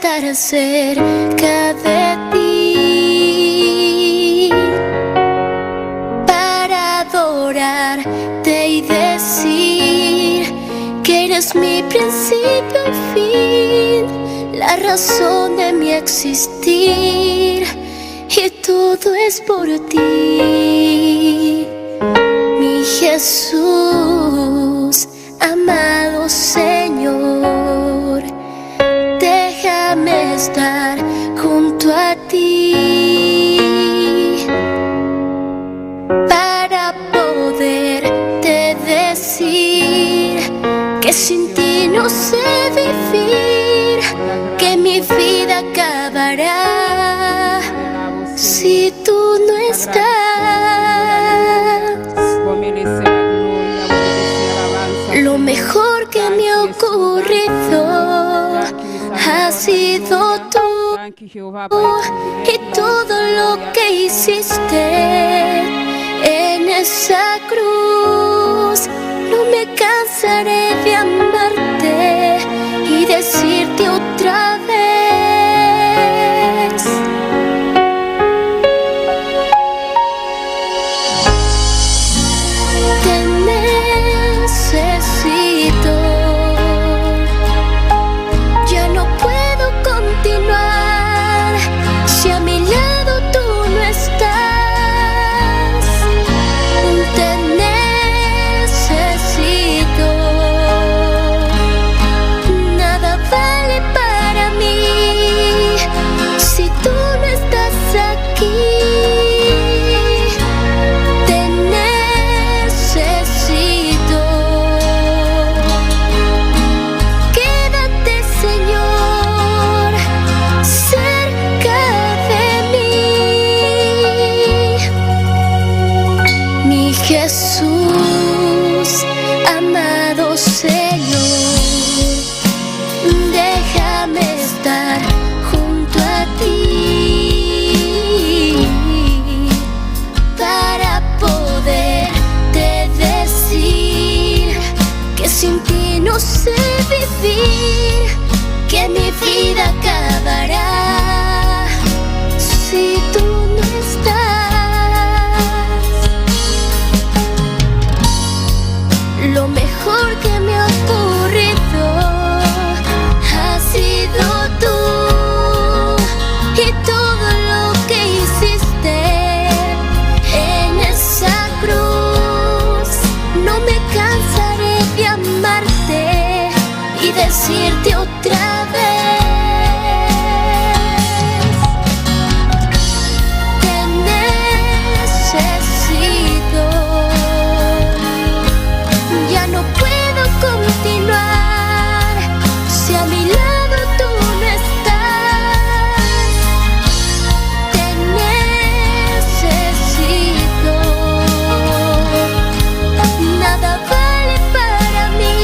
estar cerca de ti para adorarte y decir que eres mi principio y fin, la razón de mi existir, y todo es por ti, mi Jesús, amado Señor. Déjame estar junto a ti para poderte decir que sin ti no sé vivir, que mi vida acabará si tú no estás. Lo mejor que me ha ocurrido ha sido tú, y todo lo que hiciste en esa cruz. No me cansaré de amarte y decirte otra vez: te necesito. Ya no puedo continuar si a mi lado tú no estás. Te necesito. Nada vale para mí si tú no estás aquí. Te necesito. Quédate, Señor, cerca de mí, mi Jesús, amado Señor. Déjame estar junto a ti para poderte decir que sin ti no sé vivir, que mi vida acabará si tú no estás. Lo mejor que me ha ocurrido ha sido tú, y todo lo que hiciste en esa cruz. No me cansaré de amarte y decirte otra vez: te necesito. Ya no puedo continuar si a mi lado tú no estás. Te necesito. Nada vale para mí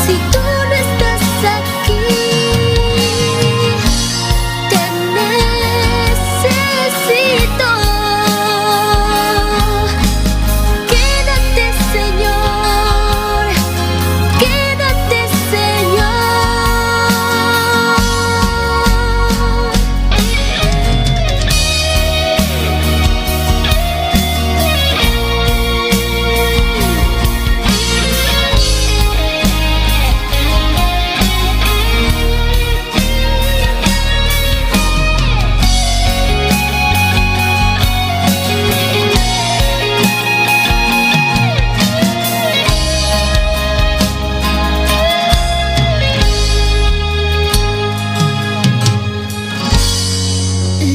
si tú no estás aquí. Te necesito. Quédate, Señor. Quédate, Señor.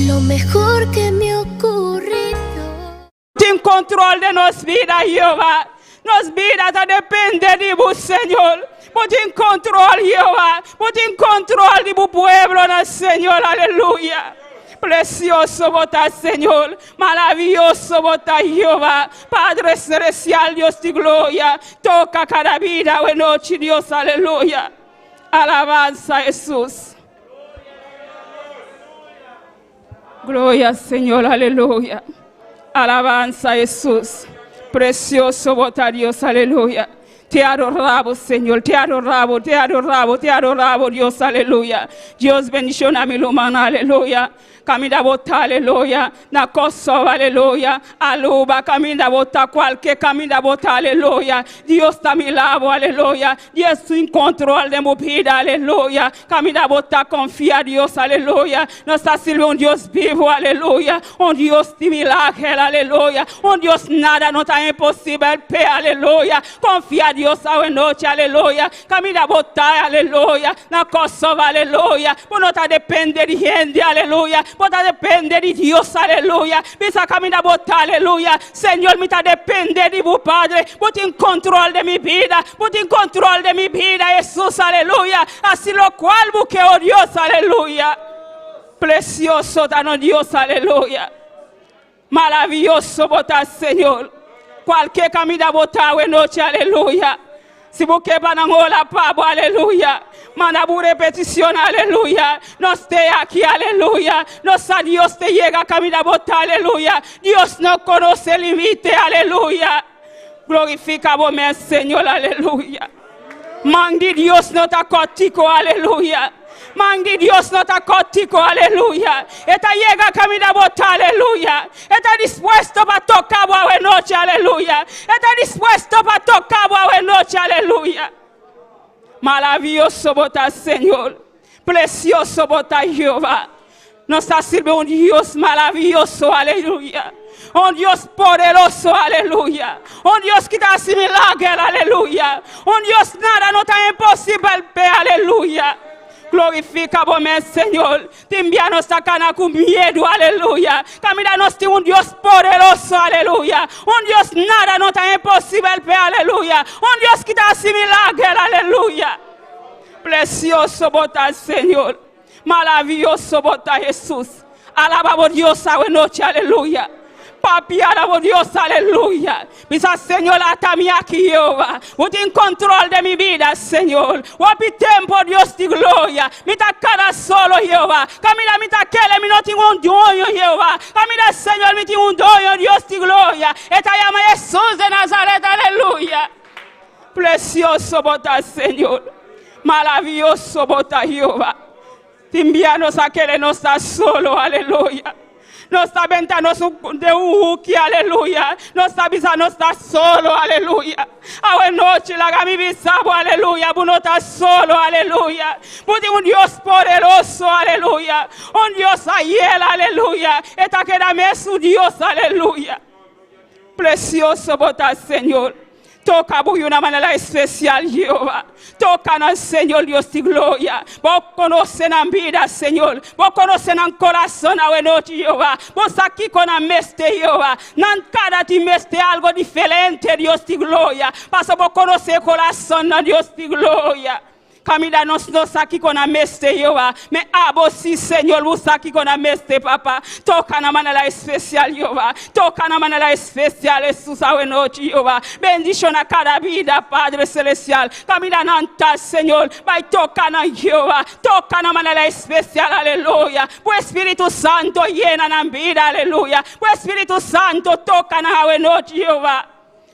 Lo mejor que me ha ocurrido. Tem controle de nossa vida, Jeová. Nossa vida está dependendo de você, Senhor. Tem controle, Jeová. Tem controle de pueblo, Senhor. Aleluia. Precioso votar, Señor. Maravilloso votar, Jehová. Padre celestial, Dios de gloria. Toca cada vida, buena noche, Dios. Aleluya. Alabanza, Jesús. Gloria, Señor. Aleluya. Alabanza, Jesús. Precioso votar, Dios. Aleluya. Te adoramos, Señor, te adoramos, te adoramos, te adoramos, Dios, aleluya. Dios bendición a mi lumana, aleluya. Camina bota, aleluya. Na Kosovo, aleluya. Aluba, camina bota, cualquier camina bota, aleluya. Dios está a mi lado, aleluya. Dios en control de mi vida, aleluya. Camina bota, confía a Dios, aleluya. Nos está sirviendo un Dios vivo, aleluya. Un Dios de milagro, aleluya. Un Dios nada no está imposible, aleluya. Confía a Dios a noche, aleluya. Camina bota, aleluya. Na Kosovo, aleluya. Por no depende de gente, aleluya. Bota depende de Dios, aleluya. Bisa camina bota, aleluya. Señor, me depende de tu Padre. Bota en control de mi vida. Bota en control de mi vida, Jesús, aleluya. Así lo cual busque, oh Dios, aleluya. Precioso tan Dios, aleluya. Maravilloso bota, Señor. Cualquier camina bota, noche, aleluya. Si busque banangola, pavo, aleluya. Manabu repetición, aleluya. No esté aquí, aleluya. No a Dios te llega a caminar bota, aleluya. Dios no conoce límite, aleluya. Glorifica vos, Señor, aleluya. Mandi Dios no está contigo, aleluya. Mandi Dios no está contigo, aleluya. Esta llega a caminar bota, aleluya. Está dispuesto para tocar buena noche, aleluya. Está dispuesto para tocar buena noche, aleluya. Maravilloso bota, Señor. Precioso bota, Jehová. Nos está sirviendo un Dios maravilloso, aleluya. Un Dios poderoso, aleluya. Un Dios que te hace milagro, aleluya. Un Dios nada no está imposible, aleluya. Glorifica vos, Señor. Te enviamos esta cana con miedo, aleluya. Camina de un Dios poderoso, aleluya. Un Dios nada no está imposible, aleluya. Un Dios que te hace milagro, aleluya. Precioso bota, Señor. Maravilloso bota, Jesús. Alabamos Dios a noche, aleluya. Papi, alabo Dios, aleluya. Misa Señor, atami aquí, Jehová. Usted en control de mi vida, Señor. Wapi tempo, Dios de gloria. Mita cara solo, Jehová. Camina, mita kele, mi no tengo un doño, Jehová. Camina, Señor, mi tengo un doño, Dios de gloria. Esta llama Jesús de Nazaret, aleluya. Precioso bota, Señor. Maravilloso bota, Jehová. Te envianos a que no está solo, aleluya. No está ventando de un huki, aleluya. No está bisa, no está solo, aleluya. Ahora noche la gami bisabo, aleluya. No está solo, aleluya. Porque un Dios poderoso, aleluya. Un Dios ayer, aleluya. Esta que dame su Dios, aleluya. Precioso bota, Señor. Toca de una manera especial, Jehová. Toca, Señor, Dios de gloria. Vos conocen la vida, Señor. Vos conocen el corazón, a noche, Jehová. Vos aquí con la meste, Jehová. Nan cada ti meste algo diferente, Dios de gloria. Pasa vos conocer el corazón, Dios de gloria. Camila nos aquí con la meste, Jehová. Me abo, sí, Señor, vos aquí con la meste, papá. Toca de manera especial, Jehová. Toca de manera especial, Jesús, a noche, Jehová. Bendición a cada vida, Padre Celestial. Camila nanta, Señor. Vai toca na Jehová. Toca de manera especial, aleluya. Pues Espíritu Santo llena la vida, aleluya. Pues Espíritu Santo toca na noche, Jehová.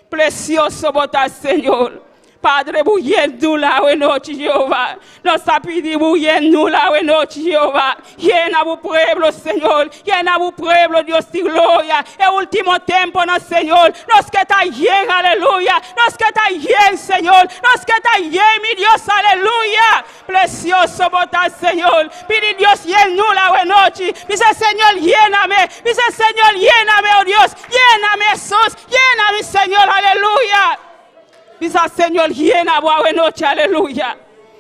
Precioso botar, Señor. Padre, buyendo la noche, Jehová. Nos ha pedido buyendo la noche, Jehová. Llena tu pueblo, Señor. Llena tu pueblo, Dios de gloria. El último tiempo, no, Señor. Nos que está bien, aleluya. Nos que está bien, Señor. Nos que está bien, mi Dios, aleluya. Precioso botar, Señor. Pide Dios, llena la noche. Dice, Señor, lléname. Dice, Señor, lléname, oh Dios. Lléname, Jesús. Lléname, Señor, aleluya. Dice, Señor, llena buena noche, aleluya.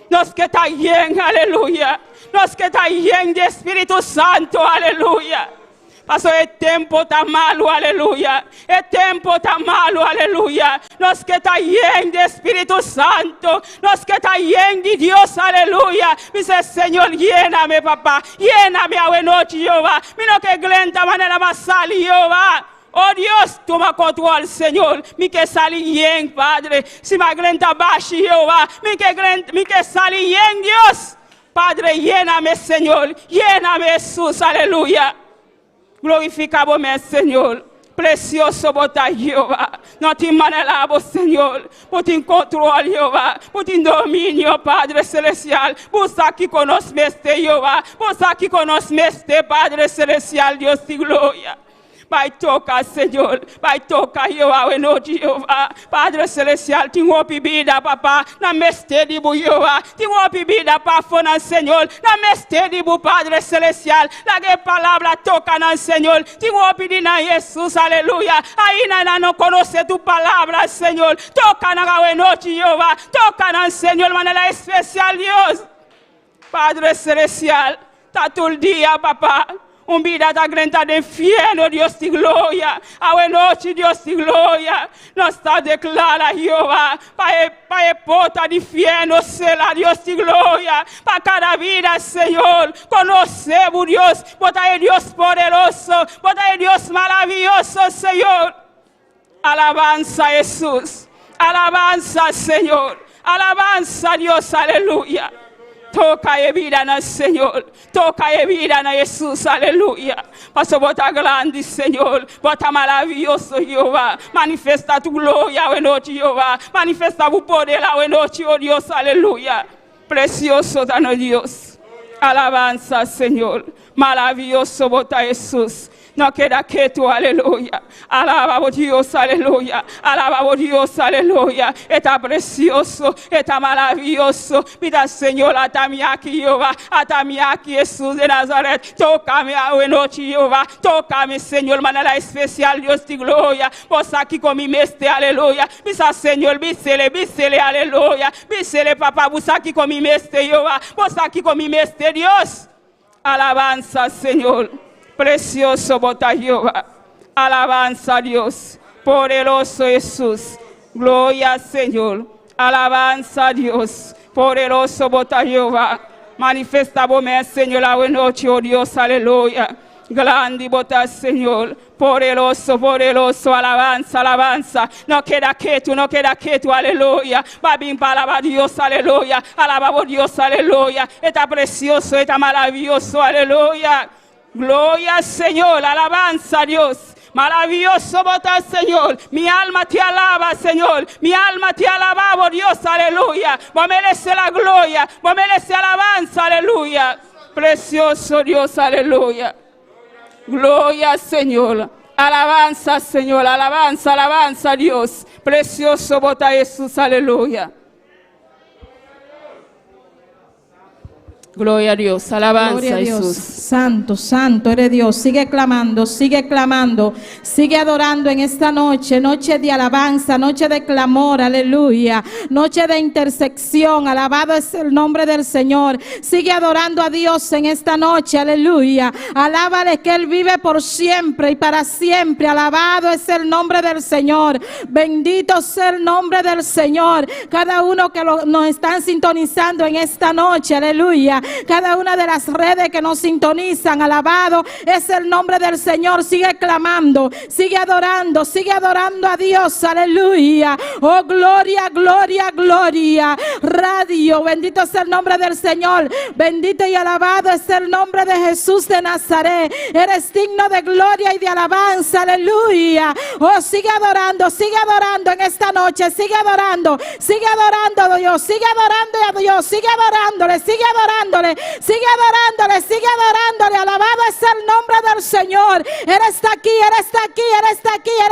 Nos que está bien, aleluya. Nos que está bien de Espíritu Santo, aleluya. Pasó el tiempo tan malo, aleluya. El tiempo tan malo, aleluya. Nos que está bien de Espíritu Santo. Nos que está bien de Dios, aleluya. Dice, Señor, lléname, papá. Lléname a noche, Jehová. Mira que glenta manera más sale, Jehová. Oh Dios, toma control, Señor. Mi que sale bien, Padre. Si me glenta baixo, Jehová. Mi que sale bien, Dios. Padre, lléname, Señor. Lléname, Jesús, aleluya. Glorificamos, Señor. Precioso botar Jehová. Nós te manelamos, Senhor. Por te controle, Jehová. Por te domínio, Padre Celestial. Por estar aqui conosco, mestre Jehová. Por estar aqui conosco, mestre Padre Celestial. Deus de glória. Vai tocar, Senhor. Vai tocar, Jehová, em nome de Jeová. Padre Celestial, tem uma bebida, papá, na mestre de Jeová. Tem uma bebida para fora, Senhor. Na mestre de Padre Celestial. Na que palavra toca, na Senhor. Tem uma bebida, Jesus, aleluia. Ainda não conhece tu palavra, Senhor. Toca na em nome de Jeová. Toca na Senhor, de maneira especial, Deus. Padre Celestial, tá todo dia, papá. Vida da grande de inferno, Deus de glória. A noite, Deus de glória. Nós está declara, Jeová, para a porta de inferno, será Deus de glória. Para cada vida, Senhor, conhecemos Deus, botar Deus poderoso, botar Deus maravilhoso, Senhor. Alabanza, Jesus. Alabanza, Senhor. Alabanza, Dios, aleluya. Toca a vida na Senhor. Toca a vida na Jesus, aleluia. Passo bota grande, Senhor. Bota maravilhoso, Jeová. Manifesta tu glória, ao noite, Jeová. Manifesta o poder, ao noite, oh Deus, aleluia. Precioso dano Deus. Alabanza, Senhor. Maravilhoso bota Jesus. No queda quieto, aleluya. Alaba a Dios, aleluya. Alaba a Dios, aleluya. Está precioso, está maravilloso. Pida, Señor, atame aquí, Jehová. Atame aquí, Jesús de Nazaret. Tócame a noche, Jehová. Tócame, Señor, manera especial, Dios de gloria. Vos aquí con mi mestre, aleluya. Visa, Señor, bísele, aleluya. Bísele, papá, vos aquí con mi mestre, Jehová. Vos aquí con mi mestre, Dios. Alabanza, Señor. Precioso bota Jehová. Alabanza a Dios. Poderoso Jesús. Gloria, Señor. Alabanza a Dios. Poderoso bota Jehová. Manifesta bom, Señor, a noite, oh Dios, aleluya. Grande bota, Señor. Poderoso, poderoso, alabanza, alabanza. No queda quieto, aleluya. Babín para alabar a Dios, aleluya. Alaba a Dios, aleluya. Está precioso, está maravilloso, aleluya. Gloria al Señor, alabanza a Dios. Maravilloso bota, Señor. Mi alma te alaba, Señor. Mi alma te alaba, oh Dios, aleluya. Vos merece la gloria, vos merece alabanza, aleluya. Precioso Dios, aleluya. Gloria al Señor. Alabanza, Señor, alabanza, alabanza a Dios. Precioso bota Jesús, aleluya. Gloria a Dios, alabanza Gloria a Dios. Jesús. Santo, santo eres Dios. Sigue clamando, sigue adorando en esta noche, noche de alabanza, noche de clamor, aleluya, noche de intersección. Alabado es el nombre del Señor. Sigue adorando a Dios en esta noche, aleluya. Alábale que Él vive por siempre y para siempre. Alabado es el nombre del Señor. Bendito sea el nombre del Señor. Cada uno que nos están sintonizando en esta noche, aleluya. Cada una de las redes que nos sintonizan, alabado es el nombre del Señor. Sigue clamando, sigue adorando a Dios, aleluya. Oh, gloria, gloria, gloria. Radio, bendito es el nombre del Señor. Bendito y alabado es el nombre de Jesús de Nazaret. Eres digno de gloria y de alabanza, aleluya. Oh, sigue adorando en esta noche. Sigue adorando a Dios, sigue adorando a Dios, sigue adorándole, sigue adorándole, alabado es el nombre del Señor. Él está aquí, Él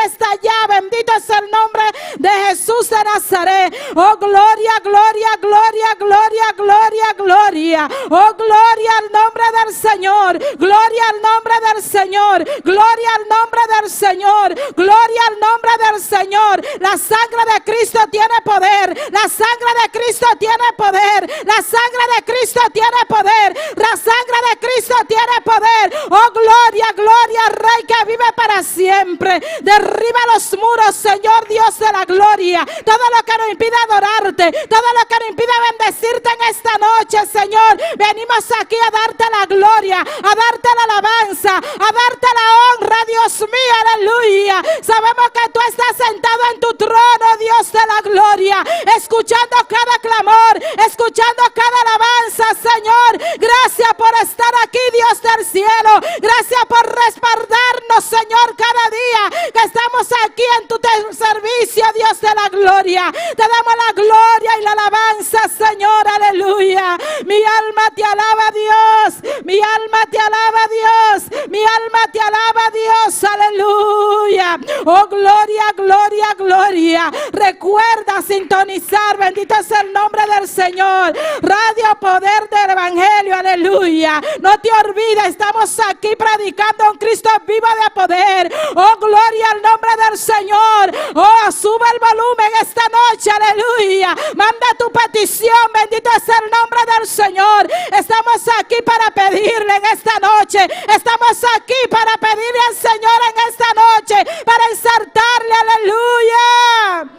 está allá, bendito es el nombre de Jesús de Nazaret. Oh, gloria, gloria, gloria, gloria, gloria, gloria. Oh, gloria al nombre del Señor, gloria al nombre del Señor, gloria al nombre del Señor, gloria al nombre del Señor. La sangre de Cristo tiene poder, la sangre de Cristo tiene poder, la sangre de Cristo tiene poder, la sangre de Cristo tiene poder. Oh, gloria, gloria al Rey que vive para siempre. Derriba los muros, Señor Dios de la gloria. Todo lo que nos impide adorarte, todo lo que nos impide bendecirte en esta noche, Señor. Venimos aquí a darte la gloria, a darte la alabanza, a darte la honra, Dios mío, aleluya. Sabemos que tú estás sentado en tu trono, Dios de la gloria, escuchando cada clamor, escuchando cada alabanza, Señor. Gracias por estar aquí. aquí, Dios del cielo. Gracias por respaldarnos, Señor, cada día que estamos aquí en tu servicio, Dios de la gloria. Te damos la gloria y la alabanza, Señor, aleluya. Mi alma te alaba, Dios. Mi alma te alaba, Dios. Mi alma te alaba, Dios, aleluya. Oh, gloria, gloria, gloria. Recuerda sintonizar, bendito es el nombre del Señor. Radio Poder del Evangelio, aleluya. No te olvides, estamos aquí predicando a un Cristo vivo de poder. Oh, gloria al nombre del Señor. Oh, sube el volumen esta noche, aleluya. Manda tu petición, bendito es el nombre del Señor. Estamos aquí para pedirle en esta noche. Estamos aquí para pedirle al Señor en esta noche, para exaltarle, aleluya.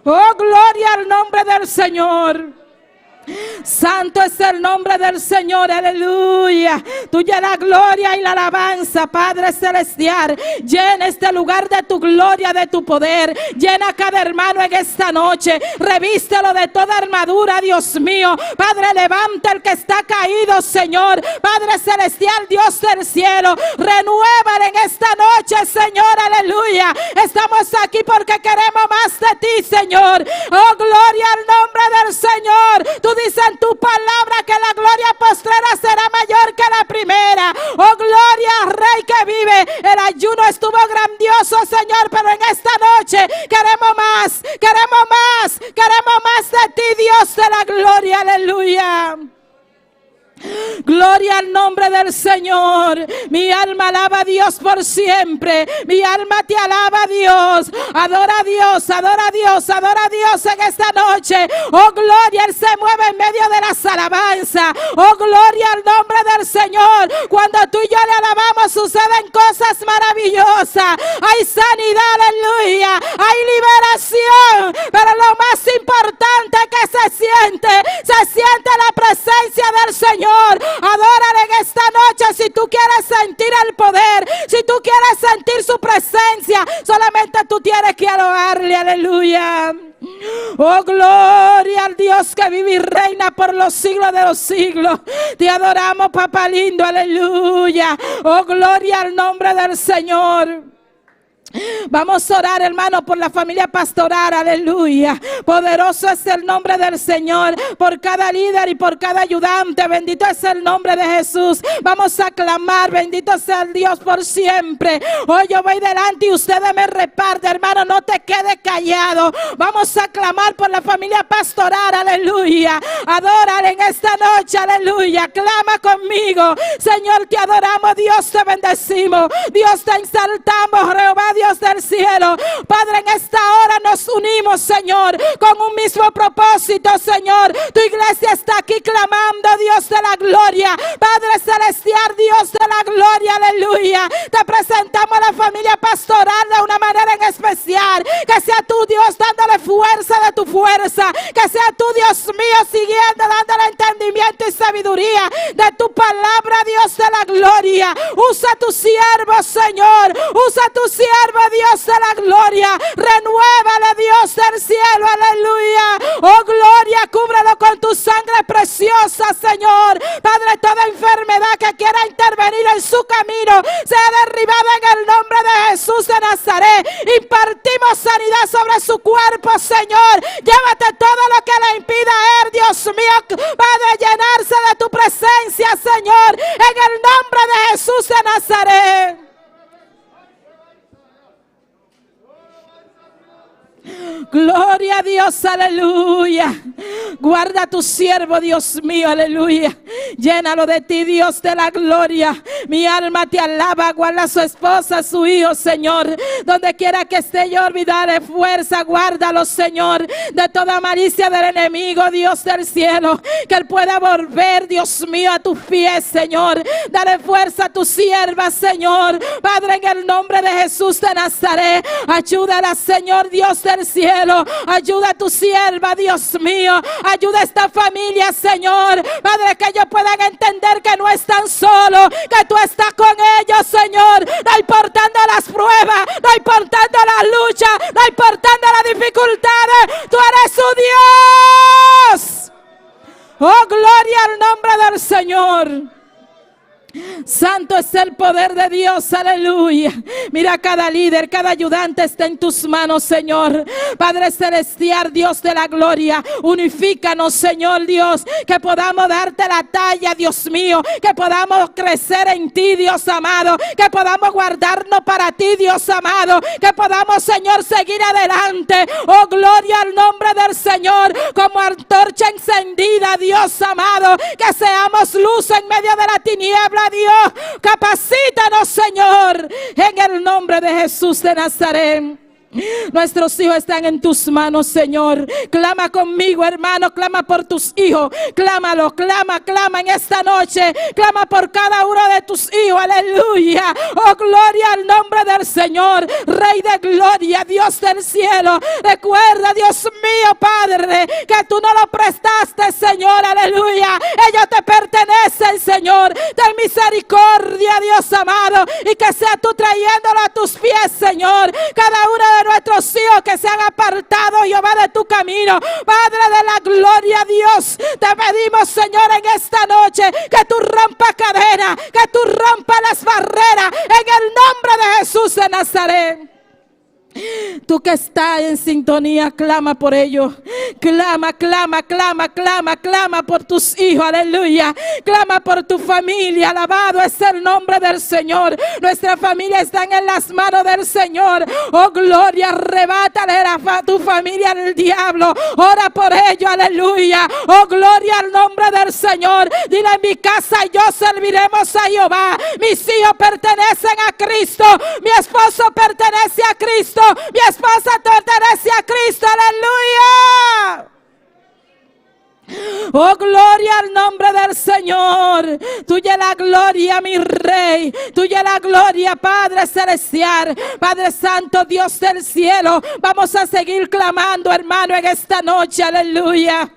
Oh, gloria al nombre del Señor. Santo es el nombre del Señor, aleluya. Tuya la gloria y la alabanza, Padre celestial. Llena este lugar de tu gloria, de tu poder. Llena a cada hermano en esta noche. Revístelo de toda armadura, Dios mío. Padre, levanta el que está caído, Señor. Padre celestial, Dios del cielo, renuévale en esta noche, Señor, aleluya. Estamos aquí porque queremos más de ti, Señor. Oh, gloria al nombre del Señor. Tú dices en tu palabra que la gloria postrera será mayor que la primera. Oh, gloria al Rey que vive. El ayuno estuvo grandioso, Señor, pero en esta noche queremos más, queremos más, queremos más de ti, Dios de la gloria, aleluya. Gloria al nombre del Señor. Mi alma alaba a Dios por siempre. Mi alma te alaba a Dios. Adora a Dios, adora a Dios, adora a Dios en esta noche. Oh, gloria, Él se mueve en medio de las alabanzas. Oh, gloria al nombre del Señor. Cuando tú y yo le alabamos suceden cosas maravillosas. Hay sanidad, aleluya. Hay liberación. Pero lo más importante es que se siente la presencia del Señor. Adórale en esta noche. Si tú quieres sentir el poder, si tú quieres sentir su presencia, solamente tú tienes que adorarle, aleluya. Oh, gloria al Dios que vive y reina por los siglos de los siglos. Te adoramos, papá lindo, aleluya. Oh, gloria al nombre del Señor. Vamos a orar, hermano, por la familia pastoral, aleluya. Poderoso es el nombre del Señor, por cada líder y por cada ayudante. Bendito es el nombre de Jesús. Vamos a clamar, bendito sea el Dios por siempre. Hoy yo voy delante y ustedes me reparten, hermano, no te quedes callado. Vamos a clamar por la familia pastoral, aleluya. Adórale en esta noche, aleluya. Clama conmigo. Señor, te adoramos, Dios, te bendecimos, Dios, te exaltamos, Jehová, Dios del cielo. Padre, en esta hora nos unimos, Señor, con un mismo propósito, Señor. Tu iglesia está aquí clamando, Dios de la gloria. Padre celestial, Dios de la gloria, aleluya. Te presentamos a la familia pastoral de una manera en especial. Que sea tú, Dios, dándole fuerza de tu fuerza. Que sea tú, Dios mío, siguiendo, dándole entendimiento y sabiduría de tu palabra, Dios de la gloria. Usa tu siervo, Señor. Usa tu siervo, Dios de la gloria. Renuévale, Dios del cielo, aleluya. Oh, gloria, cúbrelo con tu sangre preciosa, Señor. Padre, toda enfermedad que quiera intervenir en su camino sea derribada en el nombre de Jesús de Nazaret. Impartimos sanidad sobre su cuerpo, Señor. Llévate todo lo que le impida a él, Dios mío, Padre, llenarse de tu presencia, Señor, en el nombre de Jesús de Nazaret. Gloria a Dios, aleluya. Guarda a tu siervo, Dios mío, aleluya. Llénalo de ti, Dios de la gloria. Mi alma te alaba. Guarda a su esposa, a su hijo, Señor. Donde quiera que esté, yo olvidaré fuerza. Guárdalo, Señor, de toda malicia del enemigo, Dios del cielo. Que él pueda volver, Dios mío, a tus pies, Señor. Dale fuerza a tu sierva, Señor. Padre, en el nombre de Jesús de Nazaret, ayúdala, Señor, Dios del cielo. Ayuda a tu sierva, Dios mío. Ayuda a esta familia, Señor. Padre, que ellos puedan entender que no están solos, que tú estás con ellos, Señor. No importando las pruebas, no importando las luchas, no importando las dificultades, tú eres su Dios. Oh, gloria al nombre del Señor. Santo es el poder de Dios, aleluya. Mira, cada líder, cada ayudante está en tus manos, Señor. Padre celestial, Dios de la gloria, unifícanos, Señor Dios, que podamos darte la talla, Dios mío, que podamos crecer en ti, Dios amado, que podamos guardarnos para ti, Dios amado, que podamos, Señor, seguir adelante. Oh, gloria al nombre del Señor, como antorcha encendida, Dios amado, que seamos luz en medio de la tiniebla, Dios. Capacítanos, Señor, en el nombre de Jesús de Nazaret. Nuestros hijos están en tus manos, Señor. Clama conmigo, hermano, clama por tus hijos. Clámalo, clama en esta noche. Clama por cada uno de tus hijos, aleluya. Oh, gloria al nombre del Señor, Rey de gloria, Dios del cielo. Recuerda, Dios mío, Padre, que tú no lo prestaste, Señor, aleluya. Ellos te pertenecen, Señor. Ten misericordia, Dios amado, y que sea tú trayéndolo a tus pies, Señor. Cada uno de nuestros hijos que se han apartado, Jehová, de tu camino. Padre de la gloria, Dios, te pedimos, Señor, en esta noche que tú rompas cadenas, que tú rompas las barreras, en el nombre de Jesús de Nazaret. Tú que estás en sintonía, clama por ellos. Clama por tus hijos, aleluya. Clama por tu familia, alabado es el nombre del Señor. Nuestra familia está en las manos del Señor. Oh, gloria, arrebátale a tu familia al diablo. Ora por ellos, aleluya. Oh, gloria al nombre del Señor. Dile: en mi casa yo serviremos a Jehová. Mis hijos pertenecen a Cristo. Mi esposo pertenece a Cristo. Mi esposa pertenece a Cristo, aleluya. Oh, gloria al nombre del Señor. Tuya la gloria, mi Rey. Tuya la gloria, Padre celestial, Padre santo, Dios del cielo. Vamos a seguir clamando, hermano, en esta noche, aleluya.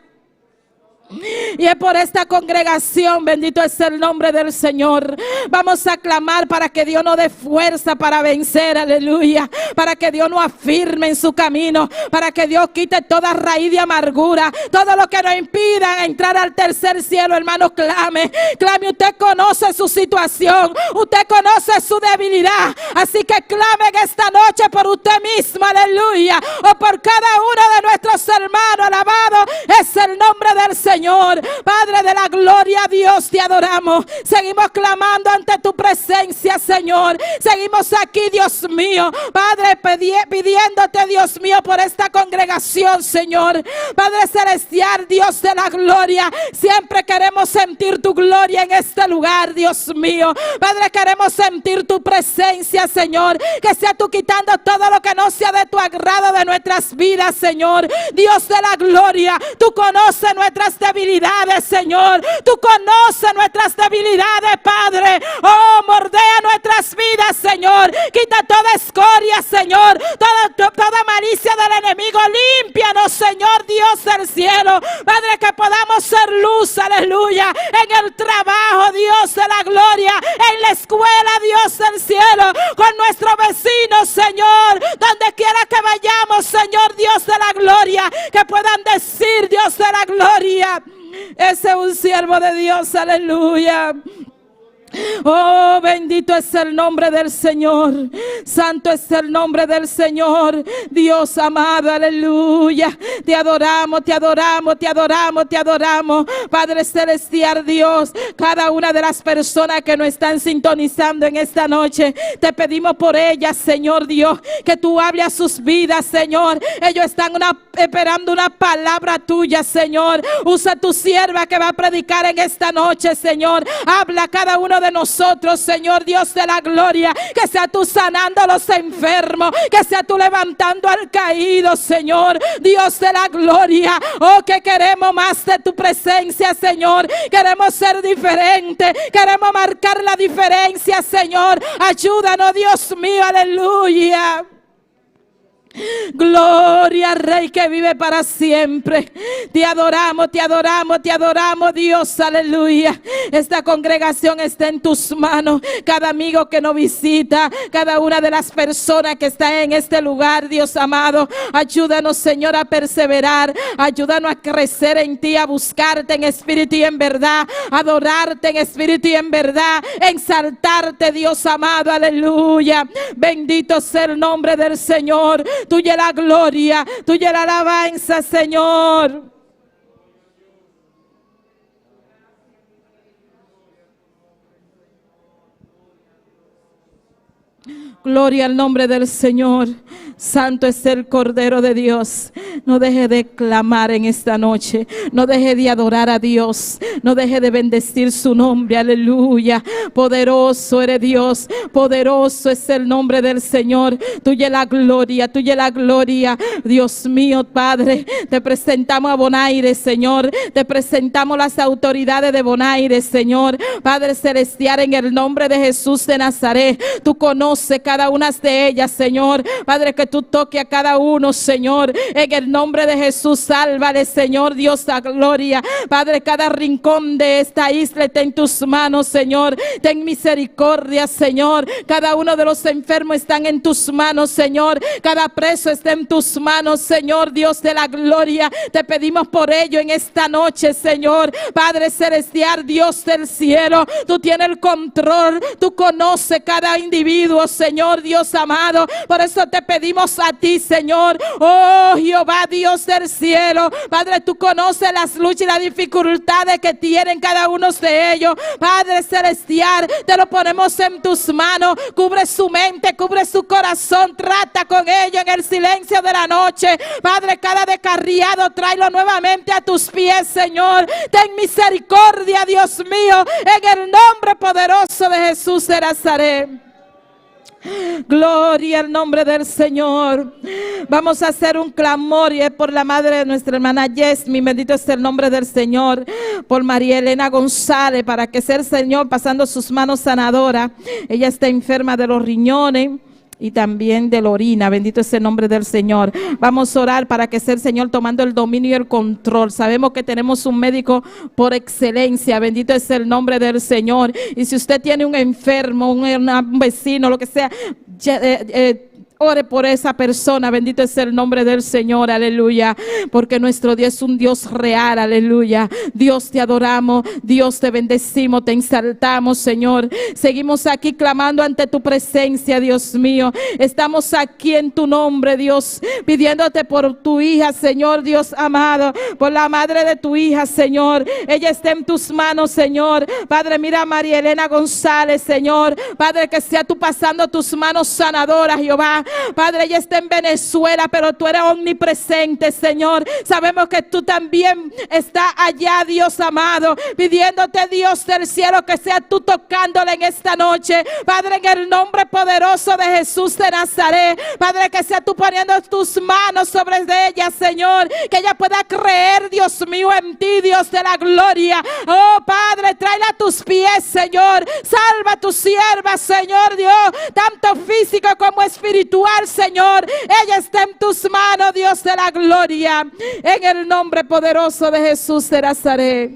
Y es por esta congregación, bendito es el nombre del Señor. Vamos a clamar para que Dios nos dé fuerza para vencer, aleluya. Para que Dios nos afirme en su camino, para que Dios quite toda raíz de amargura, todo lo que nos impida entrar al tercer cielo, hermano. Clame, usted conoce su situación, usted conoce su debilidad, así que clame en esta noche por usted mismo, aleluya, o por cada uno de nuestros hermanos. Alabado es el nombre del Señor. Padre de la gloria, Dios, te adoramos. Seguimos clamando ante tu presencia, Señor. Seguimos aquí, Dios mío, Padre, pidiéndote, Dios mío, por esta congregación, Señor. Padre celestial, Dios de la gloria, siempre queremos sentir tu gloria en este lugar, Dios mío. Padre, queremos sentir tu presencia, Señor. Que sea tú quitando todo lo que no sea de tu agrado de nuestras vidas, Señor. Dios de la gloria, tú conoces nuestras debilidades, Señor. Tú conoces nuestras debilidades, Padre. Oh, mordea nuestras vidas, Señor. Quita toda escoria, Señor. Toda malicia del enemigo. Límpianos, Señor, Dios del cielo. Padre, que podamos ser luz, aleluya. En el trabajo, Dios de la gloria. En la escuela, Dios del cielo. Con nuestros vecinos, Señor. Donde quiera que vayamos, Señor, Dios de la gloria. Que puedan decir, Dios de la gloria: ese es un siervo de Dios, aleluya. Oh, bendito es el nombre del Señor. Santo es el nombre del Señor. Dios amado, aleluya. Te adoramos, te adoramos, te adoramos, te adoramos. Padre celestial, Dios, cada una de las personas que nos están sintonizando en esta noche, te pedimos por ellas, Señor Dios, que tú hables a sus vidas, Señor. Ellos están esperando una palabra tuya, Señor. Usa tu sierva que va a predicar en esta noche, Señor. Habla a cada uno de nosotros, Señor Dios de la gloria. Que sea tú sanando a los enfermos, que sea tú levantando al caído, Señor Dios de la gloria. Oh, que queremos más de tu presencia, Señor. Queremos ser diferentes, queremos marcar la diferencia, Señor. Ayúdanos, Dios mío, aleluya. Gloria al Rey que vive para siempre. Te adoramos, te adoramos, te adoramos, Dios, aleluya. Esta congregación está en tus manos. Cada amigo que nos visita, cada una de las personas que está en este lugar, Dios amado, ayúdanos, Señor, a perseverar. Ayúdanos a crecer en ti, a buscarte en espíritu y en verdad, adorarte en espíritu y en verdad, exaltarte, Dios amado, aleluya. Bendito sea el nombre del Señor. Tuya la gloria, tuya la alabanza, Señor. Gloria al nombre del Señor. Santo es el Cordero de Dios. No deje de clamar en esta noche. No deje de adorar a Dios. No deje de bendecir su nombre. Aleluya. Poderoso eres Dios. Poderoso es el nombre del Señor. Tuya la gloria. Tuya la gloria. Dios mío, Padre. Te presentamos a Bonaire, Señor. Te presentamos las autoridades de Bonaire, Señor. Padre celestial, en el nombre de Jesús de Nazaret. Tú conoces cada una de ellas, Señor. Padre, que tú toques a cada uno, Señor, en el nombre de Jesús. Sálvale, Señor, Dios da gloria. Padre, cada rincón de esta isla está en tus manos, Señor. Ten misericordia, Señor. Cada uno de los enfermos están en tus manos, Señor. Cada preso está en tus manos, Señor, Dios de la gloria. Te pedimos por ello en esta noche, Señor. Padre celestial, Dios del cielo, tú tienes el control. Tú conoces cada individuo, Señor, Dios amado. Por eso te pedimos a ti, Señor. Oh Jehová, Dios del cielo. Padre, tú conoces las luchas y las dificultades que tienen cada uno de ellos. Padre celestial, te lo ponemos en tus manos. Cubre su mente, cubre su corazón. Trata con ellos en el silencio de la noche. Padre, cada descarriado, tráelo nuevamente a tus pies, Señor. Ten misericordia, Dios mío, en el nombre poderoso de Jesús de Nazaret. Gloria al nombre del Señor. Vamos a hacer un clamor y es por la madre de nuestra hermana Yasmin. Bendito es el nombre del Señor. Por María Elena González, para que sea el Señor pasando sus manos sanadoras. Ella está enferma de los riñones y también de la orina. Bendito es el nombre del Señor. Vamos a orar para que sea el Señor tomando el dominio y el control. Sabemos que tenemos un médico por excelencia. Bendito es el nombre del Señor. Y si usted tiene un enfermo, un vecino, lo que sea, ore por esa persona. Bendito es el nombre del Señor, aleluya, porque nuestro Dios es un Dios real, aleluya. Dios, te adoramos, Dios, te bendecimos, te exaltamos, Señor. Seguimos aquí clamando ante tu presencia, Dios mío. Estamos aquí en tu nombre, Dios, pidiéndote por tu hija, Señor, Dios amado, por la madre de tu hija, Señor. Ella está en tus manos, Señor. Padre, mira a María Elena González, Señor. Padre, que sea tú pasando tus manos sanadoras, Jehová. Padre, ella está en Venezuela, pero tú eres omnipresente, Señor. Sabemos que tú también estás allá, Dios amado, pidiéndote, Dios del cielo, que sea tú tocándola en esta noche. Padre, en el nombre poderoso de Jesús de Nazaret. Padre, que sea tú poniendo tus manos sobre ella, Señor. Que ella pueda creer, Dios mío, en ti, Dios de la gloria. Oh, Padre, tráela a tus pies, Señor. Salva a tu sierva, Señor Dios, tanto físico como espiritual, Señor. Ella está en tus manos, Dios de la gloria, en el nombre poderoso de Jesús de Nazaret.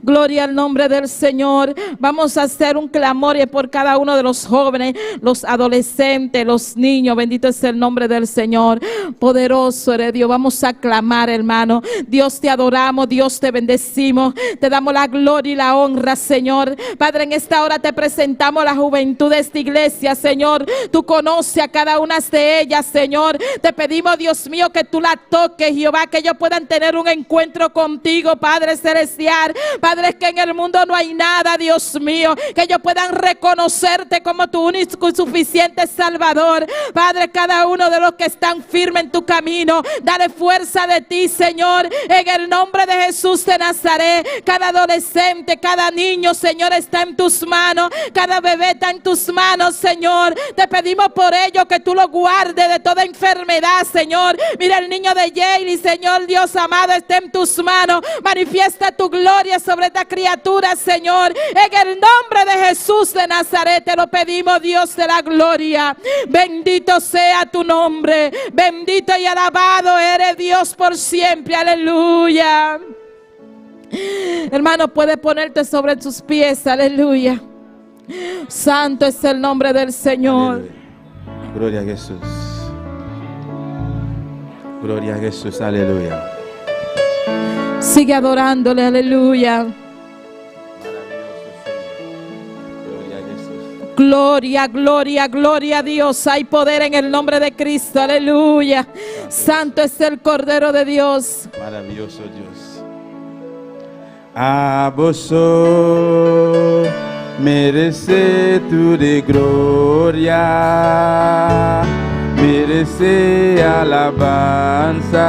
Gloria al nombre del Señor. Vamos a hacer un clamor y por cada uno de los jóvenes, los adolescentes, los niños. Bendito es el nombre del Señor. Poderoso eres Dios. Vamos a clamar, hermano. Dios, te adoramos, Dios, te bendecimos. Te damos la gloria y la honra, Señor. Padre, en esta hora te presentamos la juventud de esta iglesia, Señor. Tú conoces a cada una de ellas, Señor. Te pedimos, Dios mío, que tú la toques, Jehová, que ellos puedan tener un encuentro contigo, Padre celestial. Padre, es que en el mundo no hay nada, Dios mío, que ellos puedan reconocerte como tu único y suficiente Salvador. Padre, cada uno de los que están firmes en tu camino, dale fuerza de ti, Señor, en el nombre de Jesús de Nazaret. Cada adolescente, cada niño, Señor, está en tus manos. Cada bebé está en tus manos, Señor. Te pedimos por ello que tú lo guardes de toda enfermedad, Señor. Mira el niño de Jaylee, Señor Dios amado, está en tus manos. Manifiesta tu gloria gloria sobre esta criatura, Señor. En el nombre de Jesús de Nazaret te lo pedimos, Dios de la gloria. Bendito sea tu nombre. Bendito y alabado eres, Dios, por siempre. Aleluya. Hermano, puedes ponerte sobre tus pies. Aleluya. Santo es el nombre del Señor. Aleluya. Gloria a Jesús. Gloria a Jesús. Aleluya. Sigue adorándole. Aleluya. Gloria a Jesús. Gloria, gloria, gloria a Dios. Hay poder en el nombre de Cristo. Aleluya. Santo es el Cordero de Dios. Maravilloso Dios. A vosotros merece tu de gloria, merece alabanza,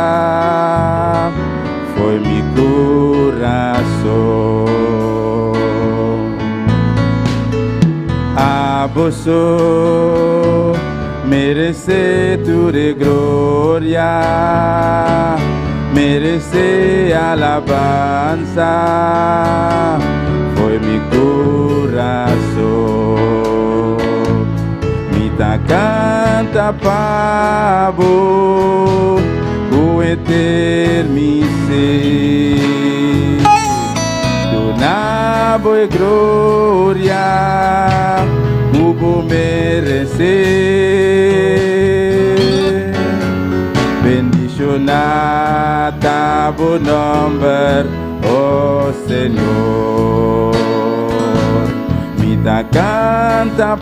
fue mi corazón. A vosotros merece tu de gloria, merece alabanza, fue mi corazón. Mita canta pavo, coeter mi ser, donavo e gloria, hubo merecer. Bendicionada bu nombre, oh Señor. Mita canta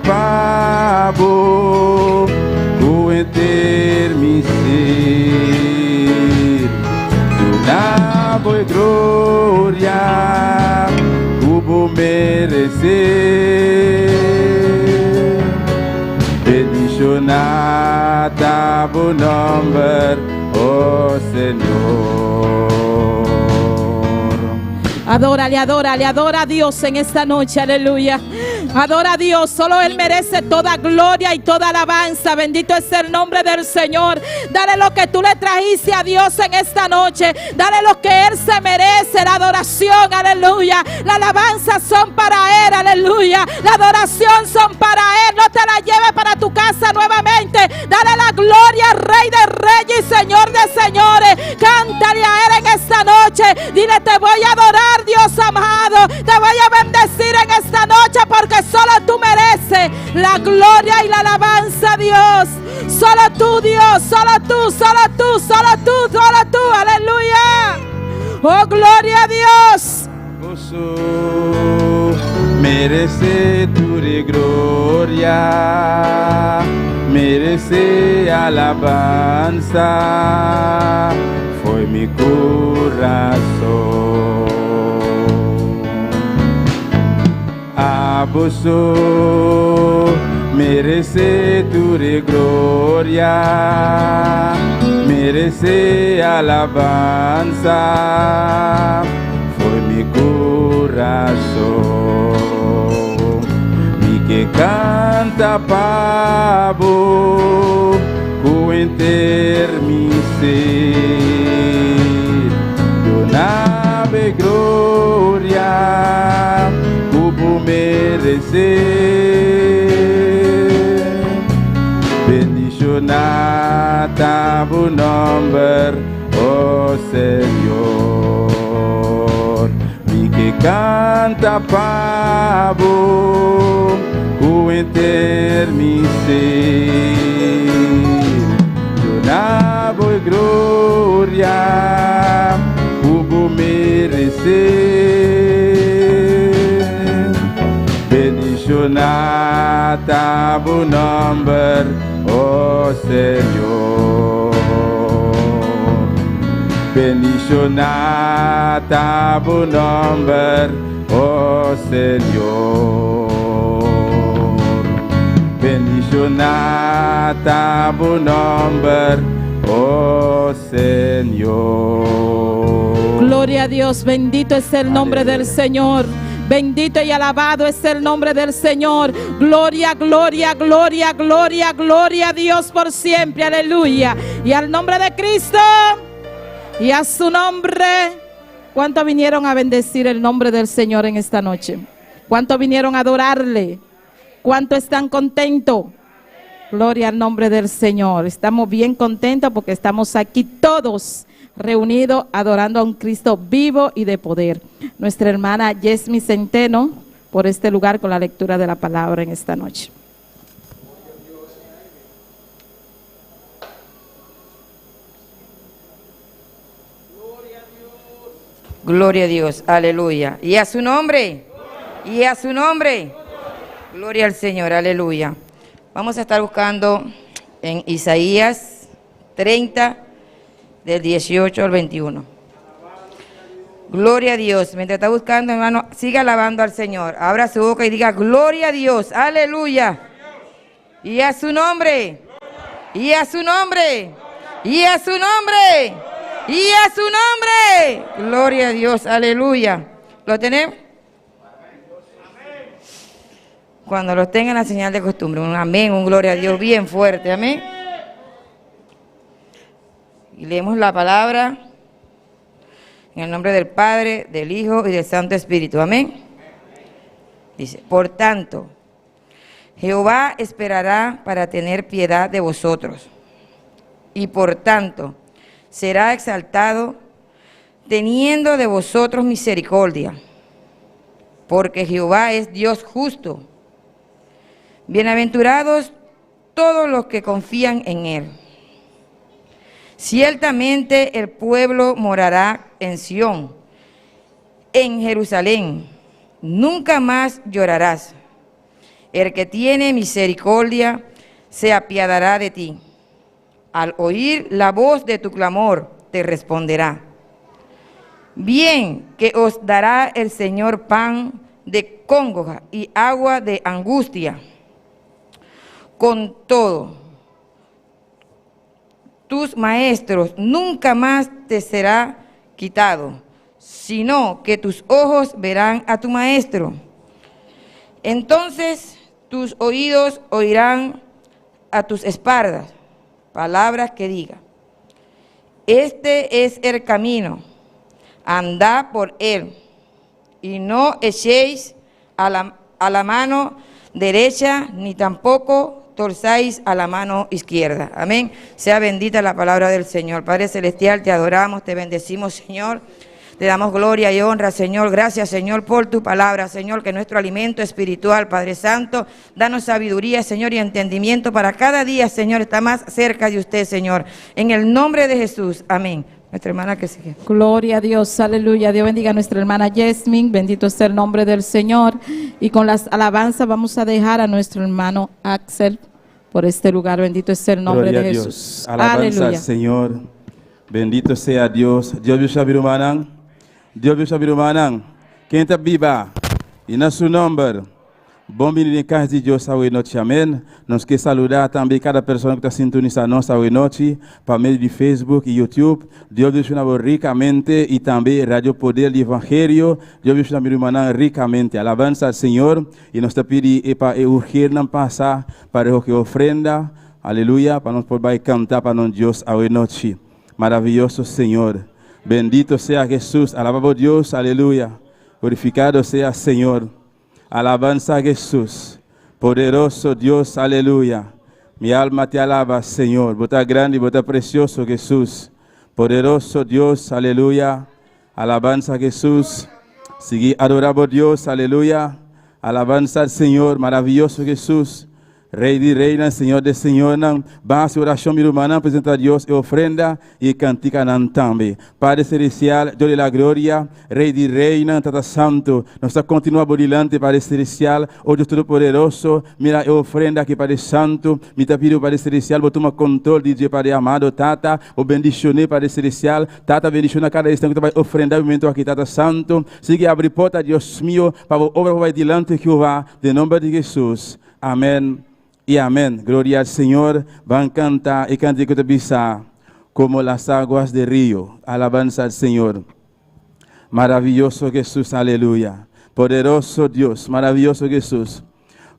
pavo, coeter mi ser, donavo e gloria, hubo merecer. Bendicionada bu nombre, oh Señor. Adórale, adórale, adora a Dios en esta noche, aleluya. Adora a Dios, solo Él merece toda gloria y toda alabanza. Bendito es el nombre del Señor. Dale lo que tú le trajiste a Dios en esta noche. Dale lo que Él se merece, la adoración, aleluya. La alabanza son para Él, aleluya. La adoración son para Él. No te la lleves para tu casa nuevamente. Dale la gloria al Rey de Reyes y Señor de Señores. Cántale a Él en esta noche. Dile, te voy a adorar, Dios amado. Te voy a bendecir en esta noche porque solo tú mereces la gloria y la alabanza, Dios. Solo tú, Dios, solo tú, solo tú, solo tú, solo tú, aleluya. Oh, gloria a Dios. Merece tu de gloria, merece alabanza, fue mi corazón. A vosotros merece tu de gloria, merece alabanza, fue mi corazón. Mi que canta pavo, coenter mi ser, donave gloria, hubo merecer. Bendicionada bu nombre, oh Señor. Mi que canta pavo, coenter mi ser, donavo e gloria, hubo merecer. Bendicionada bu nombre, oh Señor. Bendicionada bu nombre, oh Señor. Bendicionada bu nombre, oh Señor. Gloria a Dios, bendito es el nombre del Señor. Bendito y alabado es el nombre del Señor. Gloria, gloria, gloria, gloria, gloria a Dios por siempre. Aleluya. Y al nombre de Cristo y a su nombre. ¿Cuántos vinieron a bendecir el nombre del Señor en esta noche? ¿Cuántos vinieron a adorarle? ¿Cuántos están contentos? Gloria al nombre del Señor. Estamos bien contentos porque estamos aquí todos reunidos adorando a un Cristo vivo y de poder. Nuestra hermana Yesmi Centeno por este lugar con la lectura de la palabra en esta noche. Gloria a Dios, aleluya. Y a su nombre, y a su nombre. Gloria al Señor, aleluya. Vamos a estar buscando en Isaías 30, del 18 al 21. Gloria a Dios. Mientras está buscando, hermano, siga alabando al Señor. Abra su boca y diga, gloria a Dios, aleluya. Y a su nombre, y a su nombre, y a su nombre. Y a su nombre. Gloria a Dios, aleluya. ¿Lo tenemos? Cuando lo tengan, la señal de costumbre. Un amén, un gloria a Dios bien fuerte, amén. Y leemos la palabra en el nombre del Padre, del Hijo y del Santo Espíritu, amén. Dice, por tanto, Jehová esperará para tener piedad de vosotros. Y por tanto, será exaltado, teniendo de vosotros misericordia, porque Jehová es Dios justo. Bienaventurados todos los que confían en Él. Ciertamente el pueblo morará en Sión, en Jerusalén. Nunca más llorarás. El que tiene misericordia se apiadará de ti. Al oír la voz de tu clamor, te responderá. Bien que os dará el Señor pan de congoja y agua de angustia. Con todo, tus maestros nunca más te será quitado, sino que tus ojos verán a tu maestro. Entonces tus oídos oirán a tus espaldas palabras que diga, este es el camino, andad por él, y no echéis a la mano derecha, ni tampoco torzáis a la mano izquierda. Amén. Sea bendita la palabra del Señor. Padre Celestial, te adoramos, te bendecimos, Señor. Te damos gloria y honra, Señor. Gracias, Señor, por tu palabra, Señor, que nuestro alimento espiritual, Padre Santo, danos sabiduría, Señor, y entendimiento para cada día, Señor, está más cerca de usted, Señor. En el nombre de Jesús. Amén. Nuestra hermana que sigue. Gloria a Dios, aleluya. Dios bendiga a nuestra hermana Yasmin. Bendito sea el nombre del Señor. Y con las alabanzas vamos a dejar a nuestro hermano Axel por este lugar. Bendito sea el nombre Gloria de a Jesús. Dios. Alabanza Aleluya. al Señor. Bendito sea Dios. Dios bicha birumanang. Dios bicha birumanang. Quem está viva? E na seu nome. Bom menino em casa de Deus, hoje noite, amém. Nós queremos saludar também cada pessoa que está sintonizando nós hoje noite, por meio de Facebook e YouTube. Deus abençoe ricamente e também Rádio Poder do Evangelho. Deus abençoe ricamente. Alabança ao Senhor. E nós te pedimos para urgir não passar para o que ofrenda. Aleluia. Para nós poder cantar para nós Deus hoje noite. Maravilhoso Senhor. Bendito sea Jesús. Alabado Dios. Aleluya. Glorificado sea Señor. Alabanza a Jesús. Poderoso Dios. Aleluya. Mi alma te alaba, Señor. Bota grande y bota precioso, Jesús. Poderoso Dios. Aleluya. Alabanza a Jesús. Sigue adorando Dios. Aleluya. Alabanza al Señor. Maravilloso Jesús. Rei de reina, Senhor de Senhor, base oração mirumana, apresenta a Deus e ofrenda e cantica também. Padre Celestial, Deus de la glória, Rei de reina, Tata Santo, nós continuamos borilante, Padre Celestial, oh Deus Todo-Poderoso, mira a ofrenda que Padre Santo, me te pido, Padre Celestial, vou tomar controle de Padre amado, Tata, o bendicionar, Padre Celestial, Tata, bendiciona cada instante que vai ofrendar o momento aqui, Tata Santo, siga abrir porta, Deus mío, para a obra vai dilante que vai, em nome de Jesus. Amém. Y amén. Gloria al Señor. Van a cantar y cantar que te pisa como las aguas del río. Alabanza al Señor. Maravilloso Jesús. Aleluya. Poderoso Dios. Maravilloso Jesús.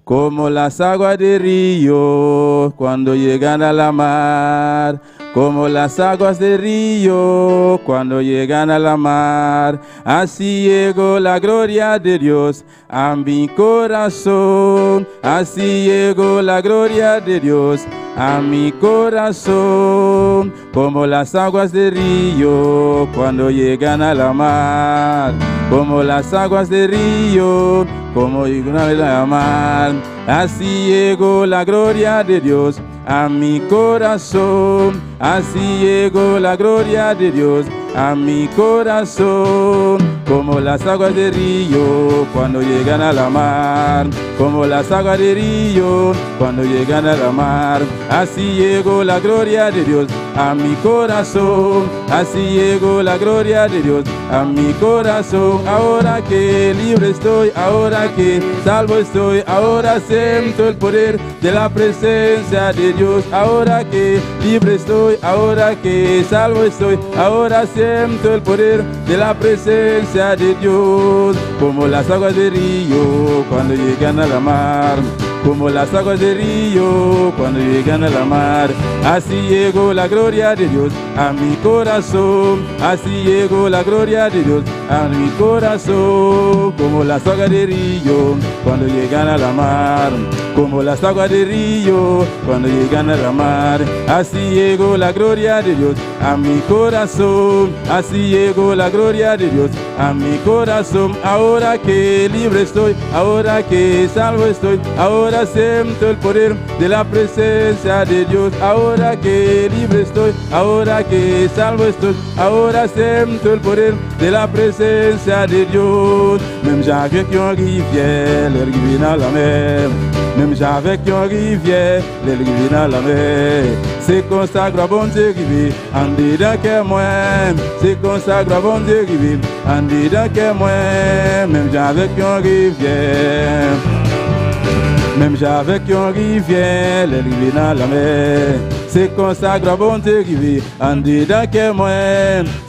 Como las aguas del río cuando llegan a la mar. como las aguas del río cuando llegan a la mar. Así llegó la gloria de Dios a mi corazón. Así llegó la gloria de Dios a mi corazón, como las aguas del río cuando llegan a la mar. Como las aguas del río, como llegan a la mar. Así llegó la gloria de Dios a mi corazón. Así llegó la gloria de Dios a mi corazón, como las aguas del río cuando llegan a la mar. Como las aguas del río cuando llegan a la mar. Así llegó la gloria de Dios a mi corazón. Así llegó la gloria de Dios a mi corazón. Ahora que libre estoy, ahora que salvo estoy, ahora siento el poder de la presencia de Dios. Ahora que libre estoy, ahora que salvo estoy, ahora siento el poder de la presencia de Dios. Como las aguas del río cuando llegan a la mar. Como las aguas del río cuando llegan a la mar. Así llegó la gloria de Dios a mi corazón. Así llegó la gloria de Dios a mi corazón. Como las aguas del río cuando llegan a la mar. Como las aguas del río cuando llegan a la mar. Así llegó la gloria de Dios a mi corazón. Así llegó la gloria de Dios a mi corazón. Ahora que libre estoy, ahora que salvo estoy, ahora siento el poder de la presencia de Dios. Ahora que libre estoy, ahora que salvo estoy, ahora siento el poder de la presencia de Dieu. Même j'avais qu'un rivière, les rivières dans la mer. Même j'avais qu'un rivière, les rivières dans la mer. C'est comme ça que bon Dieu rivière, en dedans que moi. C'est comme ça que bon Dieu rivière, en dedans que moi. Même j'avais qu'un rivière. Même j'avais qu'un rivière, les rivières dans la mer. C'est consacre bon Dieu qui vit, en dedans que moi.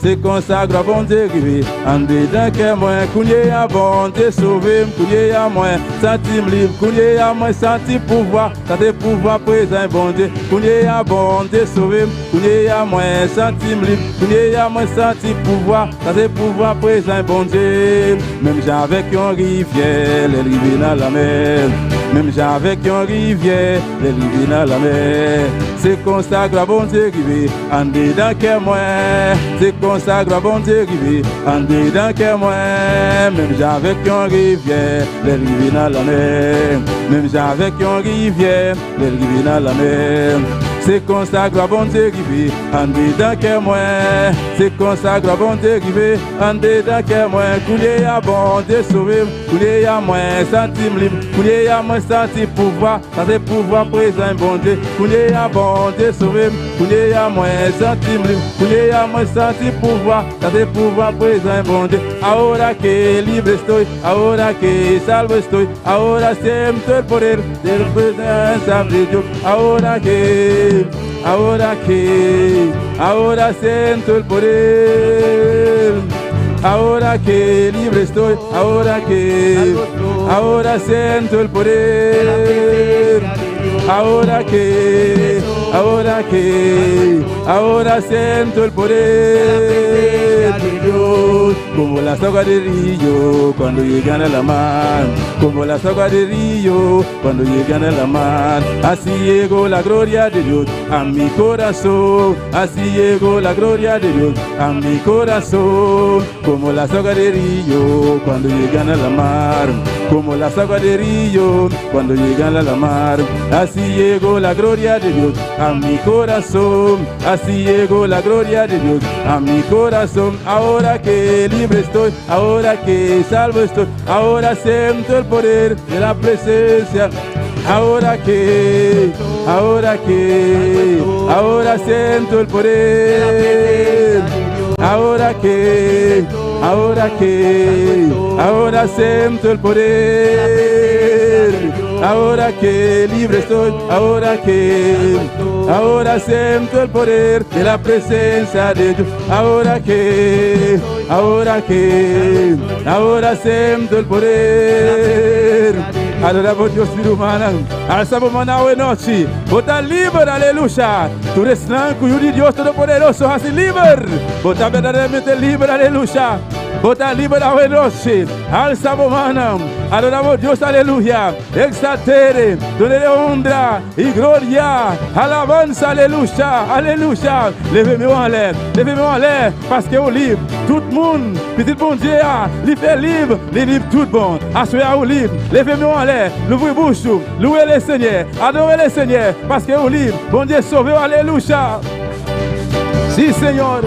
C'est consacre bon Dieu qui vit, en dedans que moi. Kounye a bon Dieu sauvé, kounye a moi, senti libre, kounye a moi, senti pouvoir, ça te pouvoir présent bon Dieu. Kounye a bon Dieu sauvé, kounye a moi, senti libre, kounye a moi, senti pouvoir, ça te pouvoir présent bon Dieu. Même j'avais qu'un rivière, les rivières dans la mer. Même j'avais qu'un rivière, les rivières dans la mer. C'est consacre bon Dieu qui vit, en dedans que moi. C'est consacre bon Dieu qui vit, en dedans que moi. Même j'avais qu'un rivière, les rivières dans la mer. Même j'avais qu'un rivière, les rivières dans la mer. C'est consacre bon Dieu qui vit, en dedans que moi. C'est consacre bon Dieu qui vit, en dedans que moi. Koulé a bon Dieu sauvé, koulé a moi, senti libre, koulé a moi, senti pouvoir, ça c'est pouvoir présent bon Dieu. Koulé a bon Dieu sauvé, koulé a moi, senti libre, koulé a moi, senti pouvoir, ça c'est pouvoir présent bon Dieu. Ahora que libre estoy, ahora que salvo estoy, ahora siento el poder de la presencia de Dios. Ahora siento el poder. Ahora que libre estoy, ahora siento el poder. Ahora siento el poder de Dios. Como las aguas del río cuando llegan a la mar. Como las aguas del río cuando llegan a la mar. Así llegó la gloria de Dios a mi corazón. Así llegó la gloria de Dios a mi corazón. Como las aguas del río cuando llegan a la mar. Como las aguas del río cuando llegan a la mar. Así llegó la gloria de Dios a mi corazón. Así llegó la gloria de Dios a mi corazón. Ahora que libre estoy, ahora que salvo estoy, ahora siento el poder de la presencia. Ahora siento el poder. Ahora siento el poder. Ahora que libre estoy, ahora siento el poder de la presencia de Dios. Ahora siento el poder. Adoramos Dios virumanang. Alzamos manawe noche. Bota libre, aleluya. Tú eres blanco y Dios todopoderoso, así libre. Bota verdaderamente libre, aleluya. Bota libre a noche. Alzamos manam. Adoramos Dios, aleluya. Exaltere, donde honra y gloria. Alabanza, aleluya, aleluya. Levez-moi en l'air, parce que au libre, tout le monde, petit bon Dieu, il fait libre, tout bon. Assoyez au libre, levez-moi en l'air, l'ouvrez bouche, louez le Seigneur, adorez le Seigneur, parce que au libre, bon Dieu sauvé, alléluia. Si, Seigneur.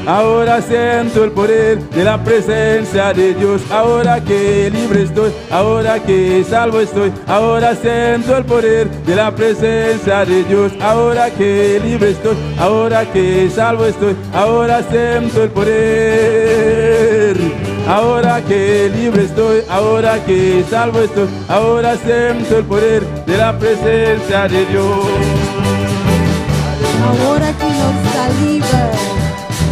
Ahora siento el poder de la presencia de Dios. Ahora que libre estoy, ahora que salvo estoy. Ahora siento el poder de la presencia de Dios. Ahora que libre estoy, ahora que salvo estoy. Ahora siento el poder. Ahora que libre estoy, ahora que salvo estoy. Ahora siento el poder de la presencia de Dios. Ahora que nos está libre,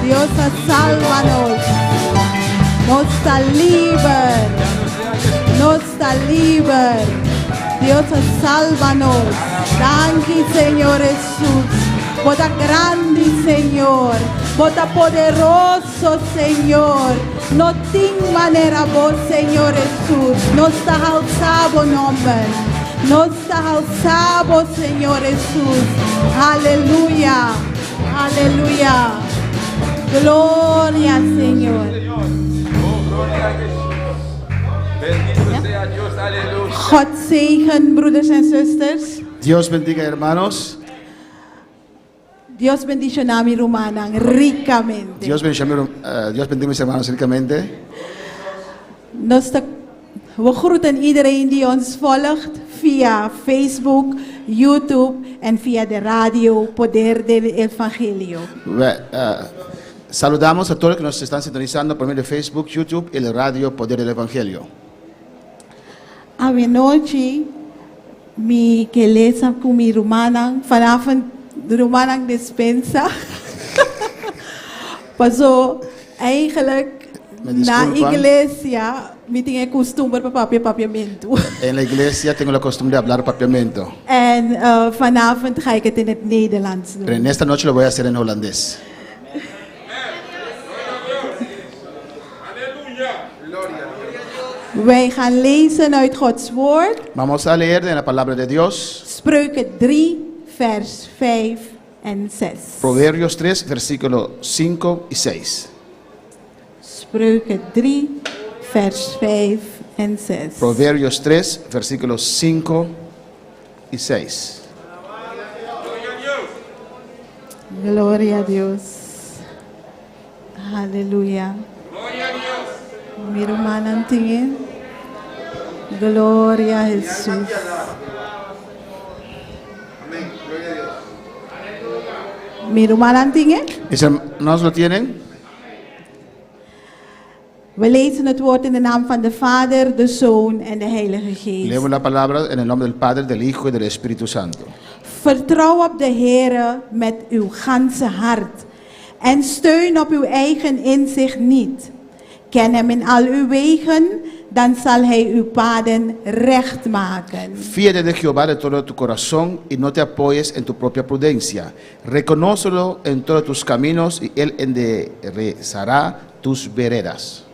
Dios sálvanos. Nos está libre, Dios sálvanos. Danke, Señor Jesús. Bota grande, Señor. Bota poderoso, Señor. No tem maneira vos, Señor Jesús. Nos está alzado nombre. Nos está alzado, Señor Jesús. Aleluya, aleluya. Gloria, Señor. Bendito sea Dios, aleluya. God zegen, broeders en zusters. Dios bendiga, hermanos. Dios bendiga mi Rumanang ricamente. Dios bendiga mis hermanos ricamente. We groeten iedereen die ons volgt via Facebook, YouTube en via de radio Poder del Evangelio. Saludamos a todos los que nos están sintonizando por medio de Facebook, YouTube y la radio Poder del Evangelio. Avenochi, mi kelesa com mi Rumanang, vanavond de Rumanang dispensa. Pasó eigenlijk na iglesia, mi tengo costumbre para papiamento. En la iglesia tengo la costumbre de hablar papiamento. En vanavond ga ik het in het Nederlands doen. Pero en esta noche lo voy a hacer en holandés. Wij gaan lezen uit Gods woord. Vamos a leer de la palabra de Dios. Spreuken 3, vers 5 en 6. Proverbios 3, versículos 5 y 6. Spreuken 3, vers 5 en 6. Proverbios 3, versículos 5 y 6. Gloria a Dios. Aleluya. Mi hermana tingin. Gloria a Jesús. Mi hermana tingin. ¿Mis hermanos lo tienen? We lezen het woord in de naam van de Vader, de Zoon en de Heilige Geest. Leemos la palabra en el nombre del Padre, del Hijo y del Espíritu Santo. Vertrouw op de Heere met uw ganse hart en steun op uw eigen inzicht niet. Ken hem in al uw wegen, dan zal hij uw paden recht maken. Fíate de Jehová de todo tu corazón y no te apoyes en tu propia prudencia. Reconócelo en todos tus caminos y él enderezará tus veredas.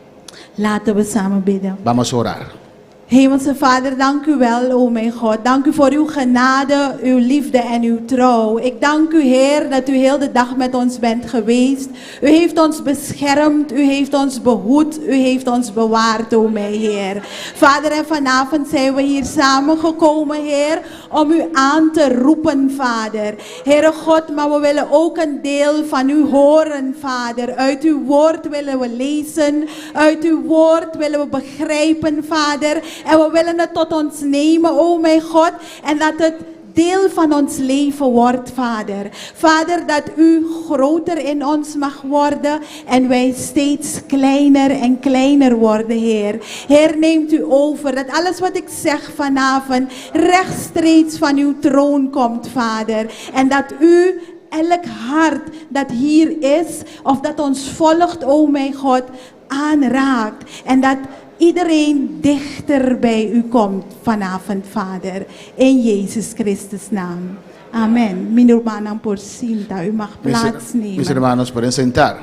Laten we samen bidden. Vamos a orar. Hemelse Vader, dank u wel, o mijn God. Dank u voor uw genade, uw liefde en uw trouw. Ik dank u, Heer, dat u heel de dag met ons bent geweest. U heeft ons beschermd, u heeft ons behoed, u heeft ons bewaard, o mijn Heer. Vader, en vanavond zijn we hier samengekomen, Heer, om u aan te roepen, Vader. Heere God, maar we willen ook een deel van u horen, Vader. Uit uw woord willen we lezen, uit uw woord willen we begrijpen, Vader. En we willen het tot ons nemen, o mijn God. En dat het deel van ons leven wordt, Vader. Vader, dat u groter in ons mag worden. En wij steeds kleiner en kleiner worden, Heer. Heer, neemt u over. Dat alles wat ik zeg vanavond rechtstreeks van uw troon komt, Vader. En dat u elk hart dat hier is of dat ons volgt, o mijn God, aanraakt. En dat iedereen dichter bij u komt vanavond, Vader. In Jezus Christus naam. Amen. Mijn hermanos por cinta, u mag Mis plaatsnemen. hermanos pueden sentar.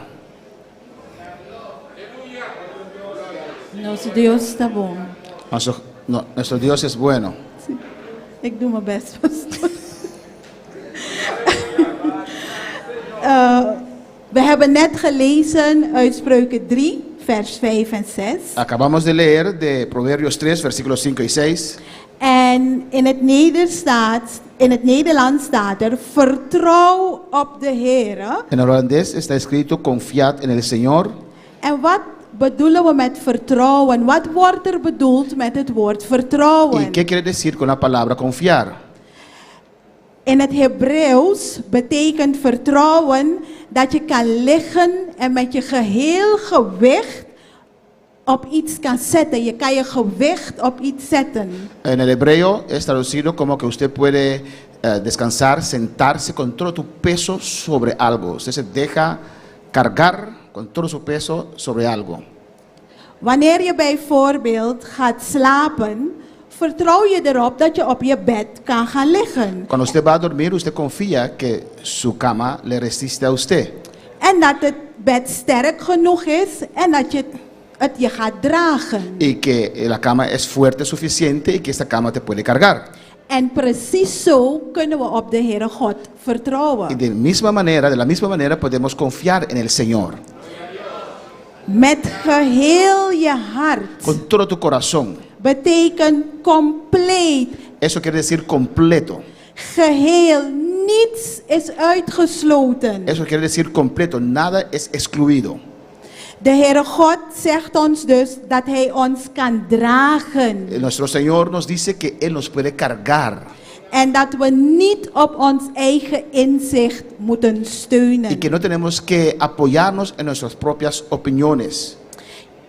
Nosso Deus está bom. Nuestro Dios es bueno. Ik doe mijn best, pastor. We hebben net gelezen uit Spreuken 3, vers 5 en 6. Acabamos de leer de Proverbios 3, versículos 5 y 6. En in het Nederlands staat er: vertrouw op de Heer. En holandés está escrito: confiad en el Señor. En wat bedoelen we met vertrouwen? Wat wordt er bedoeld met het woord ¿Y vertrouwen? qué quiere decir con la palabra confiar? In het Hebreeuws betekent vertrouwen dat je kan liggen en met je geheel gewicht op iets kan zetten. Je kan je gewicht op iets zetten. En el hebreo es traducido como que usted puede descansar, sentarse con todo tu peso sobre algo. Usted se deja cargar con todo su peso sobre algo. Wanneer je bijvoorbeeld gaat slapen, vertrouw je erop dat je op je bed kan gaan liggen. Cuando usted va a dormir, usted confía que su cama le resiste a usted. En dat het bed sterk genoeg is en dat je het je gaat dragen. Y que la cama es fuerte suficiente y que esta cama te puede cargar. En precies zo kunnen we op de Heere God vertrouwen. Y de la misma manera podemos confiar en el Señor. Met geheel je hart Con todo tu corazón. betekent compleet. Eso quiere decir completo. Geheel, niets is uitgesloten. Eso quiere decir completo. Nada es excluido. De Heere God zegt ons dus dat Hij ons kan dragen. Nuestro Señor nos dice que Él nos puede cargar. En dat we niet op ons eigen inzicht moeten steunen. Y que no tenemos que apoyarnos en nuestras propias opiniones.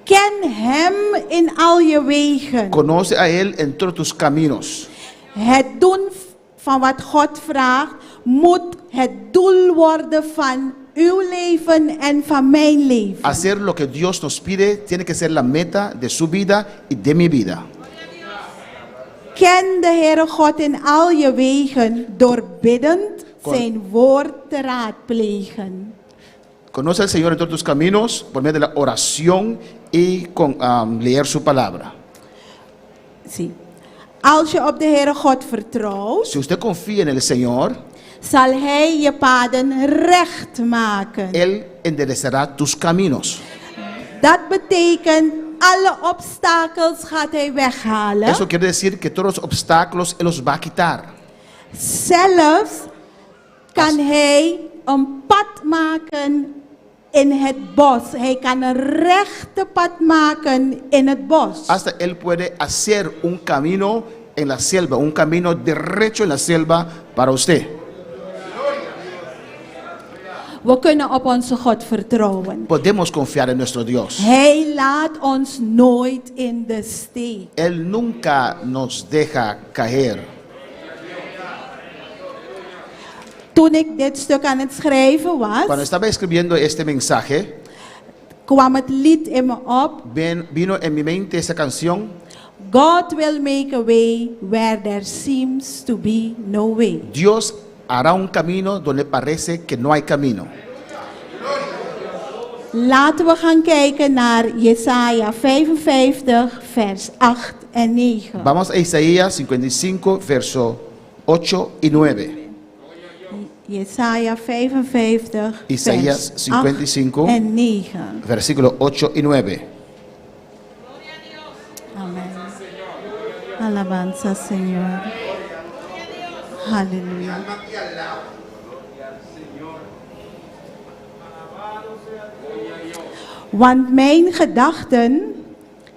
Ken Hem in al je wegen. Conoce a Él en todos tus caminos. Het doen van wat God vraagt moet het doel worden van uw leven en van mijn leven. Hacer lo que Dios nos pide tiene que ser la meta de su vida y de mi vida. Ken de Heere God in al je wegen door biddend zijn woord te raadplegen. Conoce al Señor en todos tus caminos por medio de la oración y con leer su palabra. Zie. Als je op de Heere God vertrouwt, Si usted confía en el Señor, zal Hij je paden recht maken. Él enderezará tus caminos. Dat betekent alle obstakels gaat Hij weghalen. Eso quiere decir que todos los obstáculos Él los va a quitar. Zelfs kan Hij een pad maken in het bos. Hij kan een rechte pad maken in het bos. Hasta Él puede hacer un camino en la selva, un camino derecho en la selva para usted. We kunnen op onze God vertrouwen. Podemos confiar en nuestro Dios. Hij laat ons nooit in de steek. Él nunca nos deja caer. Toen ik dit stuk aan het schrijven was, Cuando estaba escribiendo este mensaje, kwam het lied in me op. vino en mi mente esa canción. God will make a way where there seems to be no way. Dios hará un camino donde parece que no hay camino. Laten we gaan kijken naar Jesaja 55, vers 8 en 9. Vamos a Isaías 55, verso 8 y 9. Jesaja 55, Isaías vers 55, 8 en 9. Versículo 8 y 9. Amén. Alabanza, Señor. Aleluya. Want mijn gedachten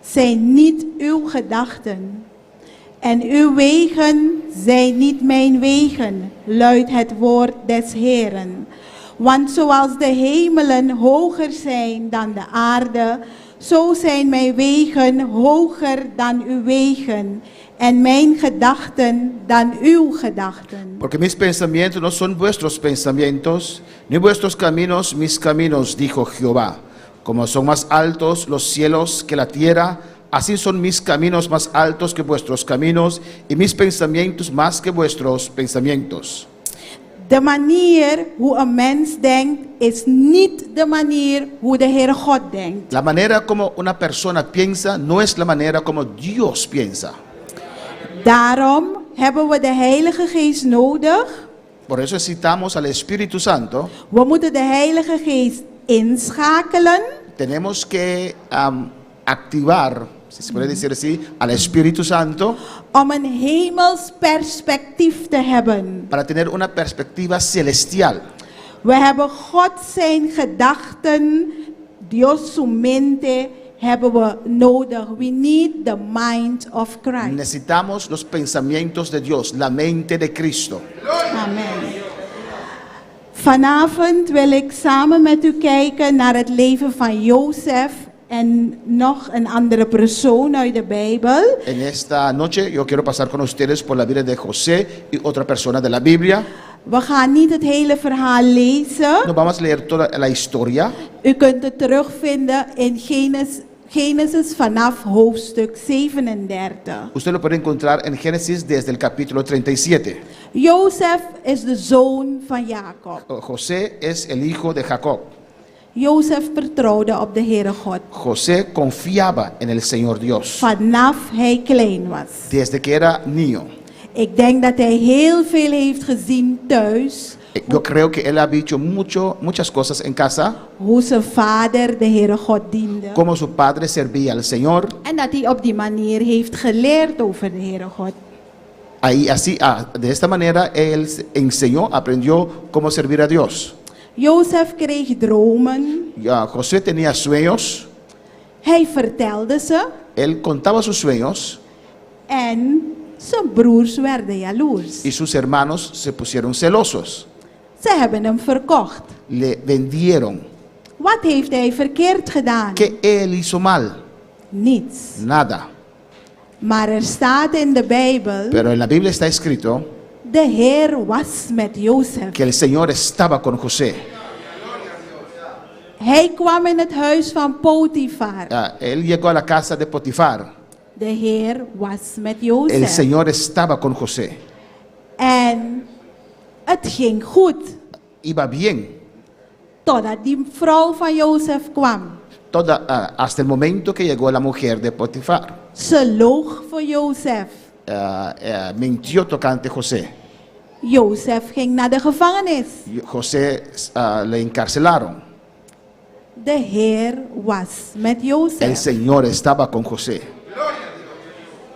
zijn niet uw gedachten. En uw wegen zijn niet mijn wegen, luidt het woord des Heeren. Want zoals de hemelen hoger zijn dan de aarde, zo zijn mijn wegen hoger dan uw wegen. en mijn gedachten dan uw gedachten. Porque mis pensamientos no son vuestros pensamientos, ni vuestros caminos mis caminos, dijo Jehová. Como son más altos los cielos que la tierra, así son mis caminos más altos que vuestros caminos, y mis pensamientos más que vuestros pensamientos. De manier hoe een mens denkt, is niet de manier hoe de Heere God denkt. La manera como una persona piensa no es la manera como Dios piensa. Daarom hebben we de Heilige Geest nodig. Por eso necesitamos al Espíritu Santo. We moeten de Heilige Geest inschakelen Tenemos que activar, si se puede decir así, al Espíritu Santo om een hemels perspectief te hebben. para tener una perspectiva celestial. We hebben God zijn gedachten, Dios su mente, hebben we nodig. We need the mind of Christ. Necesitamos los pensamientos de Dios, la mente de Cristo. Amen. Vanavond wil ik samen met u kijken naar het leven van Jozef en nog een andere persoon uit de Bijbel. En esta noche yo quiero pasar con ustedes por la vida de José y otra persona de la Biblia. We gaan niet het hele verhaal lezen. No vamos a leer toda la historia. U kunt het terugvinden in Genesis vanaf hoofdstuk 37. Usted lo puede encontrar en Génesis desde el capítulo 37. Jozef is de zoon van Jacob. José es el hijo de Jacob. Jozef vertrouwde op de Heere God. José confiaba en el Señor Dios Vanaf hij klein was. desde que era niño. Ik denk dat hij heel veel heeft gezien thuis. Yo creo que él ha dicho muchas cosas en casa, Hoe zijn vader de Heere God diende. como su padre servía al Señor. En dat hij op die manier heeft geleerd over de Heere God. Ahí, así, de esta manera, él enseñó, aprendió cómo servir a Dios. Jozef kreeg dromen. Ya, José tenía sueños, Hij vertelde ze. él contaba sus sueños En zijn broers werden jaloers. y sus hermanos se pusieron celosos. Ze hebben hem verkocht. Le vendieron. Wat heeft hij verkeerd gedaan? ¿Qué él hizo mal? Niets. Nada. Maar er staat in de Bijbel, Pero en la Biblia está escrito de Heer was met Jozef. que el Señor estaba con José. Hij kwam in het huis van Potifar. Él llegó a la casa de Potifar. De Heer was met El Jozef. Señor estaba con José. En het ging goed. Iba bien. Totdat die vrouw van Jozef kwam. Hasta el momento que llegó la mujer de Potifar. Ze loog voor Jozef. Mintió tocante José. Jozef ging naar de gevangenis. José le encarcelaron. De Heer was met El Jozef. Señor estaba con José.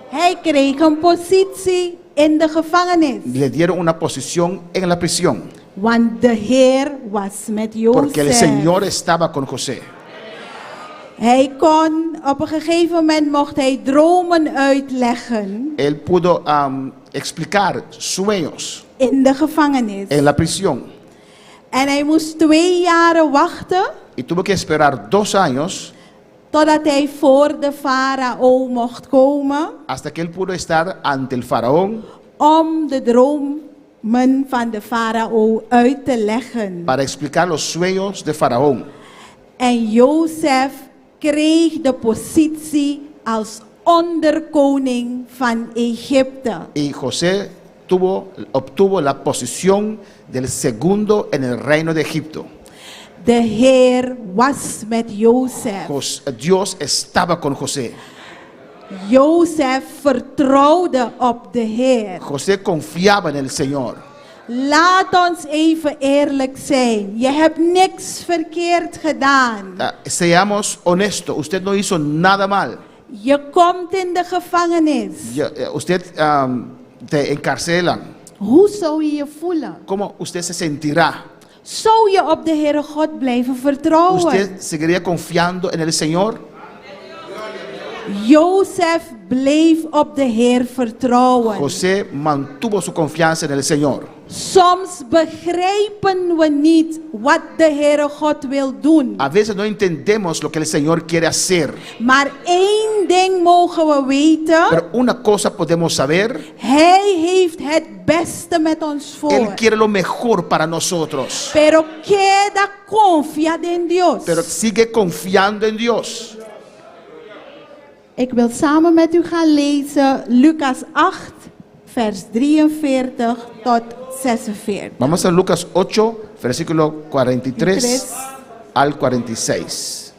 Hij kreeg een positie in de gevangenis. Le dieron una posición en la prisión. Want de Heer was met Porque el Jozef. Señor estaba con José. Hij kon, op een gegeven moment mocht hij dromen uitleggen Él pudo explicar sueños in de gevangenis. en la prisión. En hij moest 2 jaren wachten Y tuvo que esperar 2 años totdat hij voor de farao mocht komen hasta que él pudo estar ante el faraón om de dromen van de farao uit te leggen. para explicar los sueños de faraón. En Jozef kreeg de positie als onderkoning van Egypte. Y José obtuvo la posición del segundo en el reino de Egipto. De Heer was met Jozef. Dios estaba con José. Jozef vertrouwde op de Heer. José confiaba en el Señor. Laat ons even eerlijk zijn. Je hebt niks verkeerd gedaan. Seamos honestos, usted no hizo nada mal. Je komt in de gevangenis. Usted te encarcelan. Hoe zou je je voelen? ¿Cómo usted se sentirá? Zou je op de Heere God blijven vertrouwen? ¿Usted seguiría confiando en el Señor? Jozef bleef op de Heer vertrouwen. José mantuvo su confianza en el Señor. Soms begrijpen we niet wat de Heere God wil doen. A veces no entendemos lo que el Señor quiere hacer. Maar één ding mogen we weten. Pero una cosa podemos saber. Hij heeft het beste met ons voor. Él quiere lo mejor para nosotros. Pero queda confiado en Dios. Pero sigue confiando en Dios. Ik wil samen met u gaan lezen Lucas 8, vers 43 tot 46. Vamos a Lucas 8, versículo 43 al 46.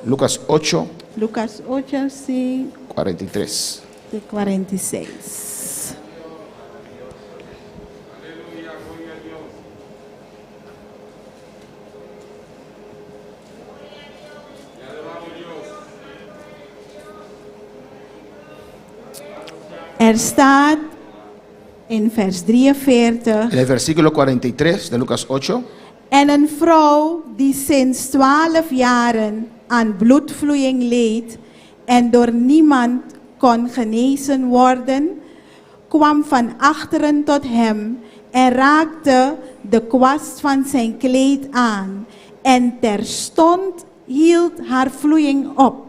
Lucas 8, Lucas 8, sí, 43. de 46. Er staat in vers 43. En el versículo 43 de Lucas 8. En een vrouw die sinds 12 jaren aan bloedvloeiing leed en door niemand kon genezen worden, kwam van achteren tot hem en raakte de kwast van zijn kleed aan. En terstond hield haar vloeiing op.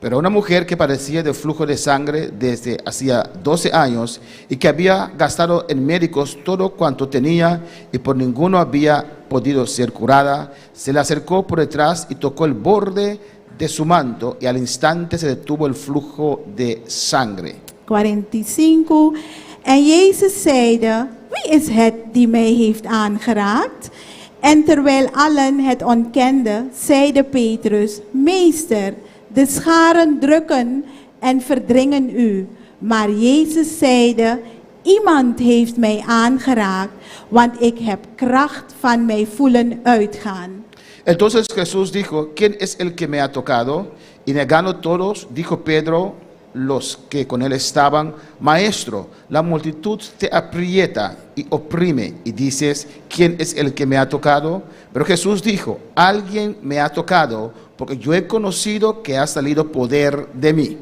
Pero una mujer que padecía de flujo de sangre desde hacía 12 años y que había gastado en médicos todo cuanto tenía y por ninguno había podido ser curada, se le acercó por detrás y tocó el borde de su manto y al instante se detuvo el flujo de sangre. 45. En Jezus zeide, wie is het die mij heeft aangeraakt? En terwijl allen het ontkenden, zeide Petrus, Meester, de scharen drukken en verdringen u. Maar Jezus zeide, iemand heeft mij aangeraakt, want ik heb kracht van mij voelen uitgaan. Entonces Jesús dijo, ¿quién es el que me ha tocado? Y negando todos, dijo Pedro, los que con él estaban, Maestro, la multitud te aprieta y oprime, y dices, ¿quién es el que me ha tocado? Pero Jesús dijo, alguien me ha tocado, porque yo he conocido que ha salido poder de mí.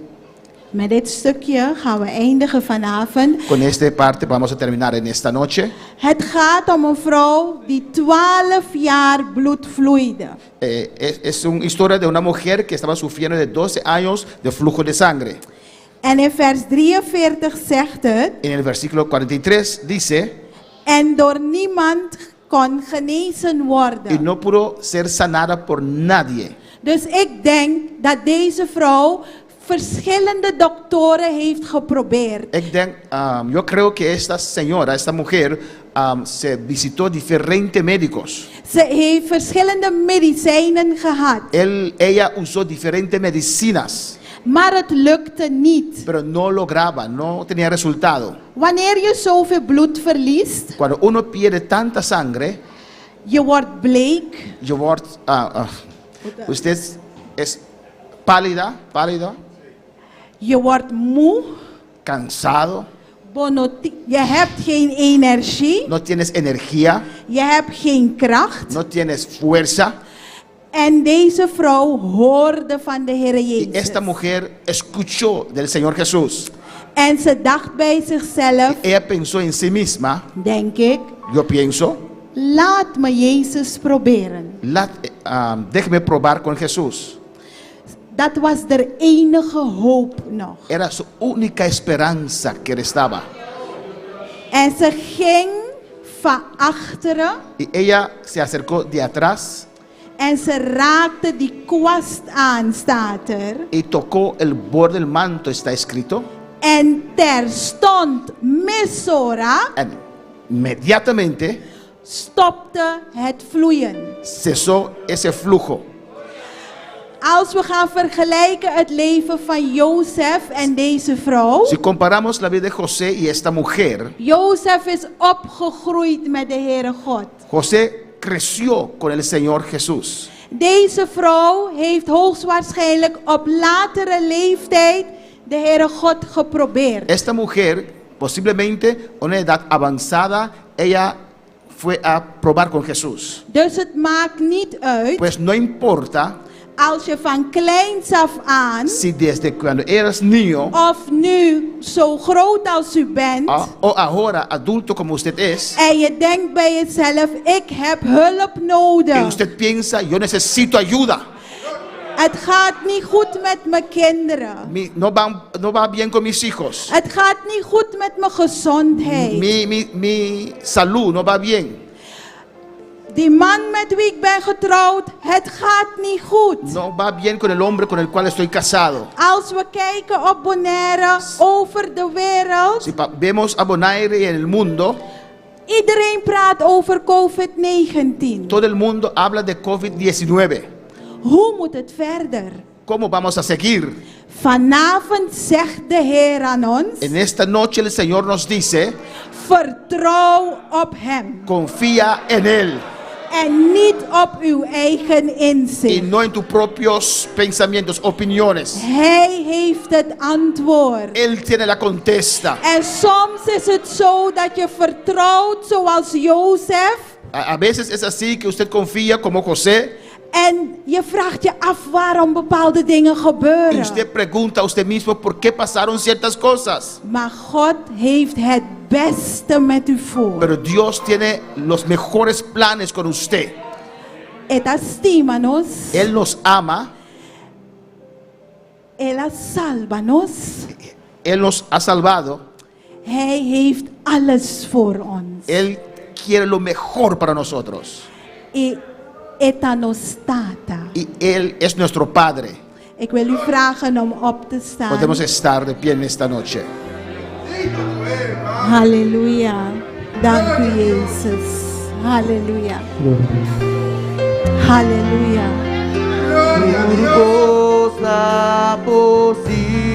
Met dit stukje gaan we eindigen vanavond. Con esta parte vamos a terminar en esta noche. Het gaat om een vrouw die 12 jaar bloed vloeide. Es una historia de una mujer que estaba sufriendo de 12 años de flujo de sangre. En in vers 43 zegt het, En el versículo 43 dice, en door niemand kon genezen y worden. no pudo ser sanada por nadie. Dus ik denk dat deze vrouw verschillende doktoren heeft geprobeerd. Yo creo que esta señora, esta mujer, se visitó diferentes médicos. Ze heeft verschillende medicijnen gehad, Ella usó diferentes medicinas, maar het lukte niet. pero no lograba, no tenía resultado. Wanneer je zoveel bloed verliest, Cuando uno pierde tanta sangre, je wordt bleek, usted es pálida, je wordt moe, cansado, je hebt geen energie, no tienes energía, je hebt geen kracht. no tienes fuerza. En deze vrouw hoorde van de Heer Y esta Jezus. mujer escuchó del Señor Jesús. En ze dacht bij zichzelf, Ella pensó en sí misma, denk ik, yo pienso, laat me Jezus proberen. déjeme probar con Jesús. Dat was de enige hoop nog. Era su única esperanza que restaba. En ze ging van achteren Y ella se acercó de atrás en ze raakte die kwast aan, staat er. y tocó el borde del manto, está escrito. En terstond, Mesora, En inmediatamente stopte het vloeien. cesó ese flujo. Als we gaan vergelijken het leven van Jozef en deze vrouw. Si comparamos la vida de José y esta mujer, Jozef is opgegroeid met de Heere God. José creció con el Señor Jesús. Deze vrouw heeft hoogstwaarschijnlijk op latere leeftijd de Heere God geprobeerd. Esta mujer, posiblemente a una edad avanzada, ella fue a probar con Jesús. Dus het maakt niet uit Pues no importa, als je van kleins af aan, si desde cuando eras niño of nu zo groot als u bent, o ahora adulto como usted es, en je denkt bij jezelf, ik heb hulp y nodig. usted piensa, yo necesito ayuda, Het gaat niet goed met mijn kinderen. no va bien con mis hijos, Het gaat niet goed met mijn gezondheid. mi salud no va bien, Die man met wie ik ben getrouwd, het gaat niet goed. no va bien con el hombre con el cual estoy casado. Als we kijken op Bonaire, over de wereld, Si vemos a Bonaire y en el mundo, iedereen praat over COVID-19. todo el mundo habla de COVID-19. Hoe moet het verder? ¿Cómo vamos a seguir? Vanavond zegt de Heer aan ons, En esta noche el Señor nos dice, vertrouw op Hem. confía en Él En niet op uw eigen y inzicht. no en tus propios pensamientos, opiniones. Hij heeft het antwoord. Él tiene la contesta. En soms is het zo dat je vertrouwt zoals Jozef. A veces es así que usted confía como José En je vraagt je af waarom bepaalde dingen y gebeuren. usted pregunta a usted mismo por qué pasaron ciertas cosas. Maar God heeft het beste met u voor. Pero Dios tiene los mejores planes con usted. Él estima-nos. Él nos ama, Él salva-nos. Él nos ha salvado, Hij heeft alles voor ons. Él quiere lo mejor para nosotros. Y eta nos tata. Y Él es nuestro Padre. Ik wil u vragen om op te staan. Podemos estar de pie en esta noche. Halleluja. Dank u Jezus. Halleluja. Halleluja. Cosa posible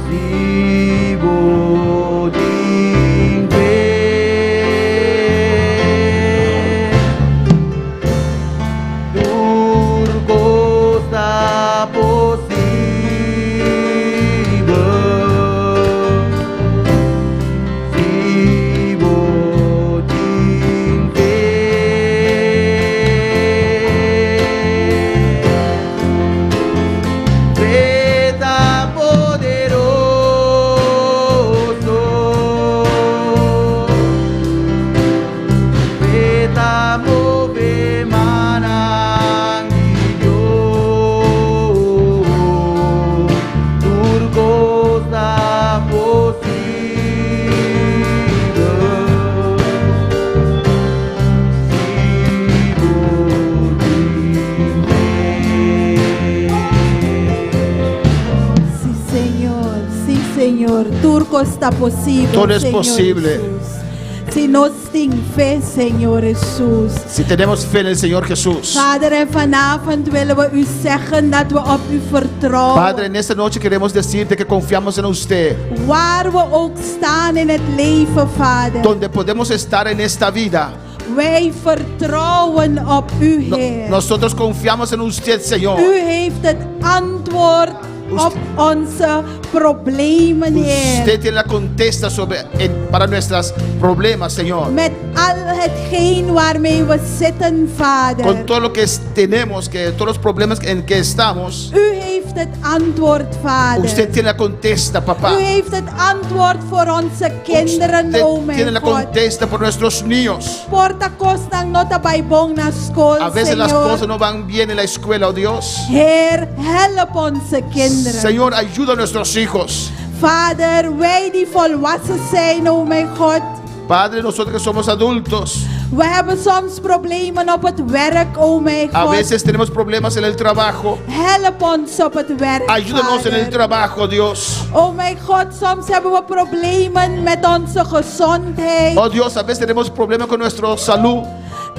si vos cosa posible si vos tan poderoso, tan move mananguillo, cosa Sí, Señor, turco está posible. Todo es Señor posible. Jesús. Si nos tienen fe, Señor Jesús. Si tenemos fe en el Señor Jesús. Vader, en vanavond willen we u zeggen dat we op u vertrouwen. Padre, en esta noche queremos decirte que confiamos en usted. Waar we ook staan in het leven, Vader. Donde podemos estar en esta vida. Wij vertrouwen op u, Heer. Nosotros confiamos en usted, Señor. U heeft het antwoord op onze problemen, Heer. Usted tiene la contesta para nuestros problemas, Señor. Met al hetgeen waarmee we zitten, Vader. Con todo lo que tenemos, todos los problemas en que estamos. U heeft het antwoord, Vader. Usted tiene la contesta, papá. U heeft het antwoord voor onze kinderen, Usted o mijn tiene la God. contesta por nuestros niños. Porta costan nota bij bong na school, A veces las Señor. cosas no van bien en la escuela, oh Dios. Heer, help onze kinderen. Señor, ayuda a nuestros hijos. Vader, wij die volwassen zijn, o mijn God. Padre, nosotros que somos adultos, We hebben soms problemen op het werk, o mijn a God. veces tenemos problemas en el trabajo. Help ons op het werk, Ayúdanos en el Vader. trabajo, Dios. Oh mijn God, soms hebben we problemen met onze gezondheid. Oh Dios, a veces tenemos problemas con nuestra salud.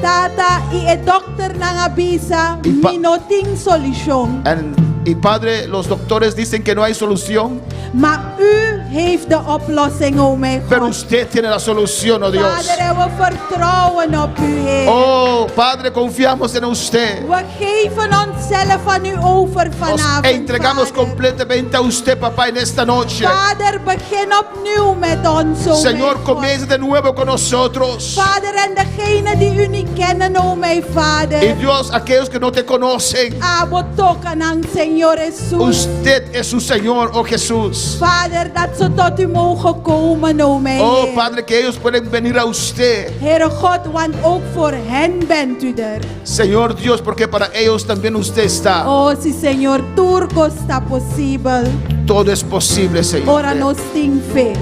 Tata, i dokter nang abisa, Ipa- minoting solusyon. And Y Padre, los doctores dicen que no hay solución, Maar u heeft de oplossing, o mijn pero God. usted tiene la solución, oh Dios. Vader, en we vertrouwen op u, Heer. Oh Padre, confiamos en usted. We geven onszelf aan u over Nos vanavond, entregamos Vader. completamente a usted, papá, en esta noche. Vader, begin opnieuw met ons, o Señor, mijn God. comienza de nuevo con nosotros. Vader, en degenen die u niet kennen, o mijn Y Vader. Dios, aquellos que no te conocen, We token aan Señor Jesús. usted es su Señor, oh Jesús. Vader, dat ze tot u mogen komen, o mijn Oh Heer. Padre, que ellos pueden venir a usted. Heere God, want ook voor hen bent u er. Señor Dios, porque para ellos también usted está. Oh, si Señor, turco está posible. Todo es posible, Ora Señor. nos tin fe.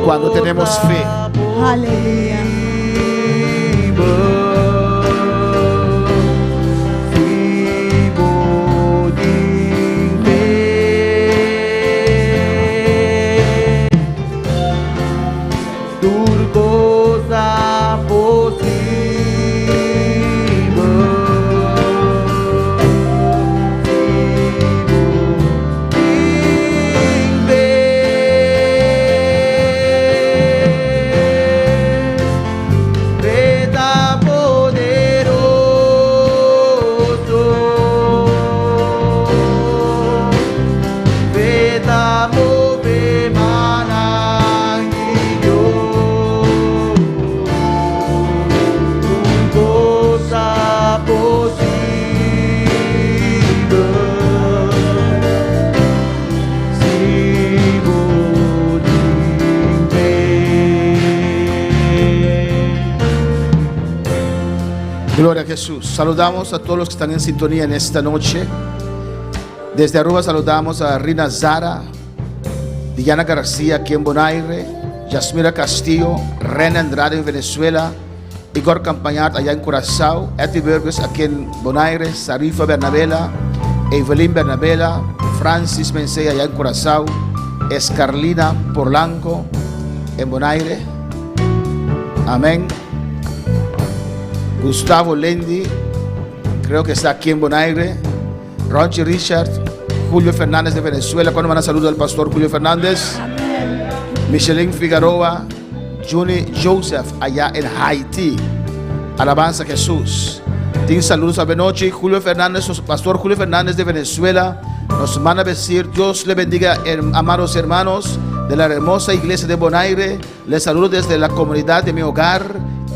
Cuando tenemos fe. Aleluya. Cosa Veda poderoso, Veda move mananguillo, cosa posible, sigo in te. Gloria a Jesús. Saludamos a todos los que están en sintonía en esta noche. Desde Aruba saludamos a Rina Zara, Diana García aquí en Bonaire, Yasmira Castillo, Rena Andrade en Venezuela, Igor Campañart allá en Curazao, Eti Burgos aquí en Bonaire, Sarifa Bernabela, Evelyn Bernabela, Francis Mencey allá en Curazao, Escarlina Porlanco en Bonaire. Amén. Gustavo Lendi, creo que está aquí en Bonaire. Ronchi Richard, Julio Fernández de Venezuela. Cuando van a saludar al pastor Julio Fernández. Michelin Figueroa, Juni Joseph allá en Haití. Alabanza a Jesús. Tin saludos a Benochi, Julio Fernández, pastor Julio Fernández de Venezuela. Nos manda a decir, Dios le bendiga, amados hermanos de la hermosa iglesia de Bonaire. Les saludo desde la comunidad de mi hogar,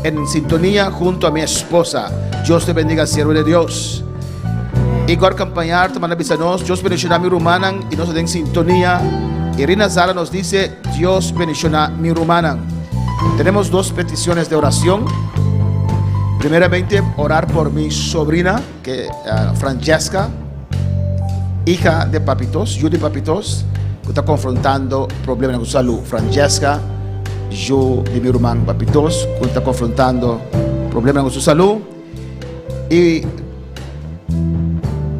en sintonía junto a mi esposa. Dios te bendiga, siervo de Dios. Igor Campañart, manda avisarnos, Dios bendicioná mi rumanan y nos den sintonía. Irina Zara nos dice, Dios bendicioná mi rumanan. Tenemos dos peticiones de oración. Primeramente, orar por mi sobrina, Francesca, hija de Papitos, Judy Papitos, que está confrontando problemas con su salud. Francesca, yo de mi hermano Papitos, que está confrontando problemas con su salud. Y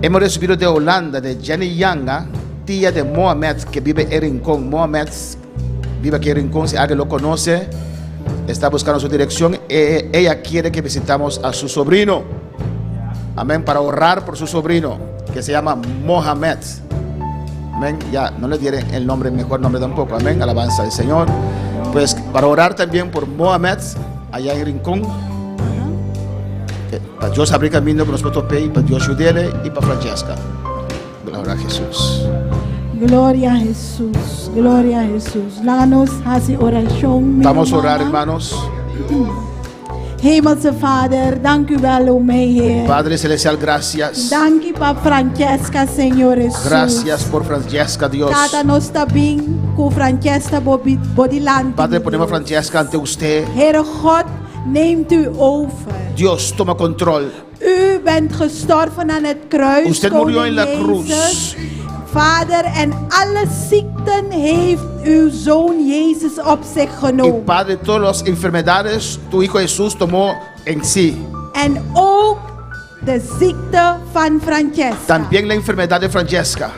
hemos recibido de Holanda, de Jenny Yanga, tía de Mohamed, que vive en Rincón. Mohamed vive aquí en Rincón, si alguien lo conoce, está buscando su dirección. Ella quiere que visitamos a su sobrino. Amén, para orar por su sobrino, que se llama Mohamed. Amén, ya no le diré el nombre, mejor nombre tampoco. Amén, alabanza al Señor. Pues para orar también por Mohamed, allá en Rincón. Para Dios abrir camino para nosotros, para Dios ayudarle y para Francesca. Gloria a Jesús. Gloria a Jesús. Gloria a Jesús. Láganos así oración. Vamos a orar, hermanos. Hemelse Vader, dank u wel, o mijn Heer. Padre Celestial, gracias. Dank u pa Francesca, Señor Jesús. Gracias por Francesca, Dios. Tata nos tabing ku Francesca bodiland. Padre, ponemos a Francesca ante usted. Heere God, neemt u over. Dios, toma control. U bent gestorven aan het kruis. Usted murió en la Koning cruz. Jezus. Vader, en alle ziekten heeft uw zoon Jezus op zich Y genomen. Padre, todas las enfermedades tu Hijo Jesús tomó en sí. En ook de ziekte van Francesca. También la enfermedad de Francesca.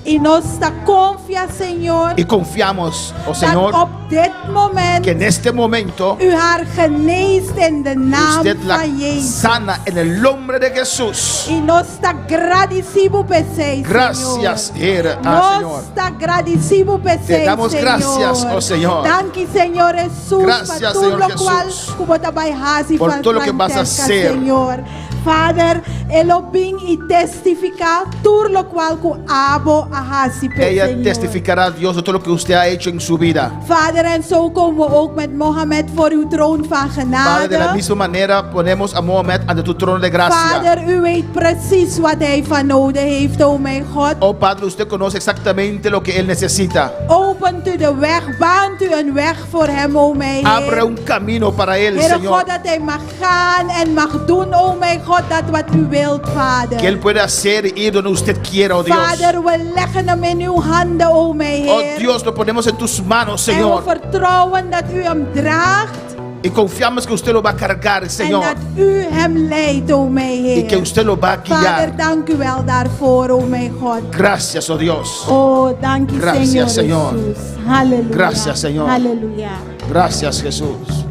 Y nuestra confia, Señor, Y confiamos, oh dat Señor, op dit moment que en este momento u haar geneest in de naam usted la van Jezus. sana en el nombre de Jesús. Y nuestra agradecido pesei, Gracias, Heer, Señor. Señor. Nuestra agradecido pesei, Te damos Señor. gracias, oh Señor. Dank u, Señor Jesús, Gracias, por Señor lo Jesús, cual como trabalhas y por todo lo que vas a hacer. Señor. Father, elo bin y testificar todo lo cual ku abo ahasi, Ella Señor. testificará, Dios, de todo lo que usted ha hecho en su vida. Vader, en zo komen we ook met Mohammed voor uw troon van Padre, de la genade. misma manera ponemos a Mohamed ante tu trono de gracia. Vader, u weet precies wat hij van nodig heeft, o mijn God. Oh Padre, usted conoce exactamente lo que él necesita. Opent u de weg, baant u een weg voor hem, o mijn Abre Heer. un camino para él, Heere Señor. God, dat hij mag gaan en mag doen, o mijn God, dat wat u wilt, Vader. Que él pueda hacer y ir donde usted quiera, oh Dios. Vader, we leggen hem in uw handen, o mijn Oh Heer. Dios, lo ponemos en tus manos, En we Señor. vertrouwen dat u hem draagt Y confiamos que usted lo va a cargar, en Señor. dat u hem leidt, o mijn Y que Heer. usted lo va a Vader, guiar. dank u wel daarvoor, o mijn God. Gracias, oh Dios. Oh, dank u, Gracias, Señor Señor. Jesús. Aleluya. Gracias, Señor. Aleluya. Gracias, Jesús.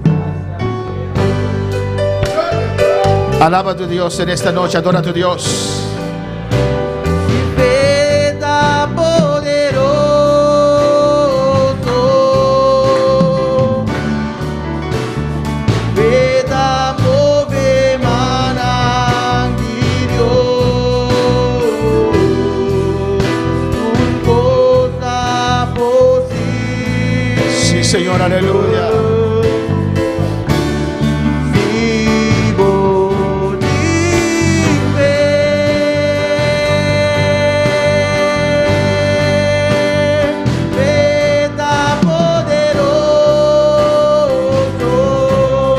Alaba a tu Dios en esta noche, adora a tu Dios. Veda poderoso, veda move manangirio, cosa posible. Sí, Señor, aleluya. Vivo di fe, veda poderoso,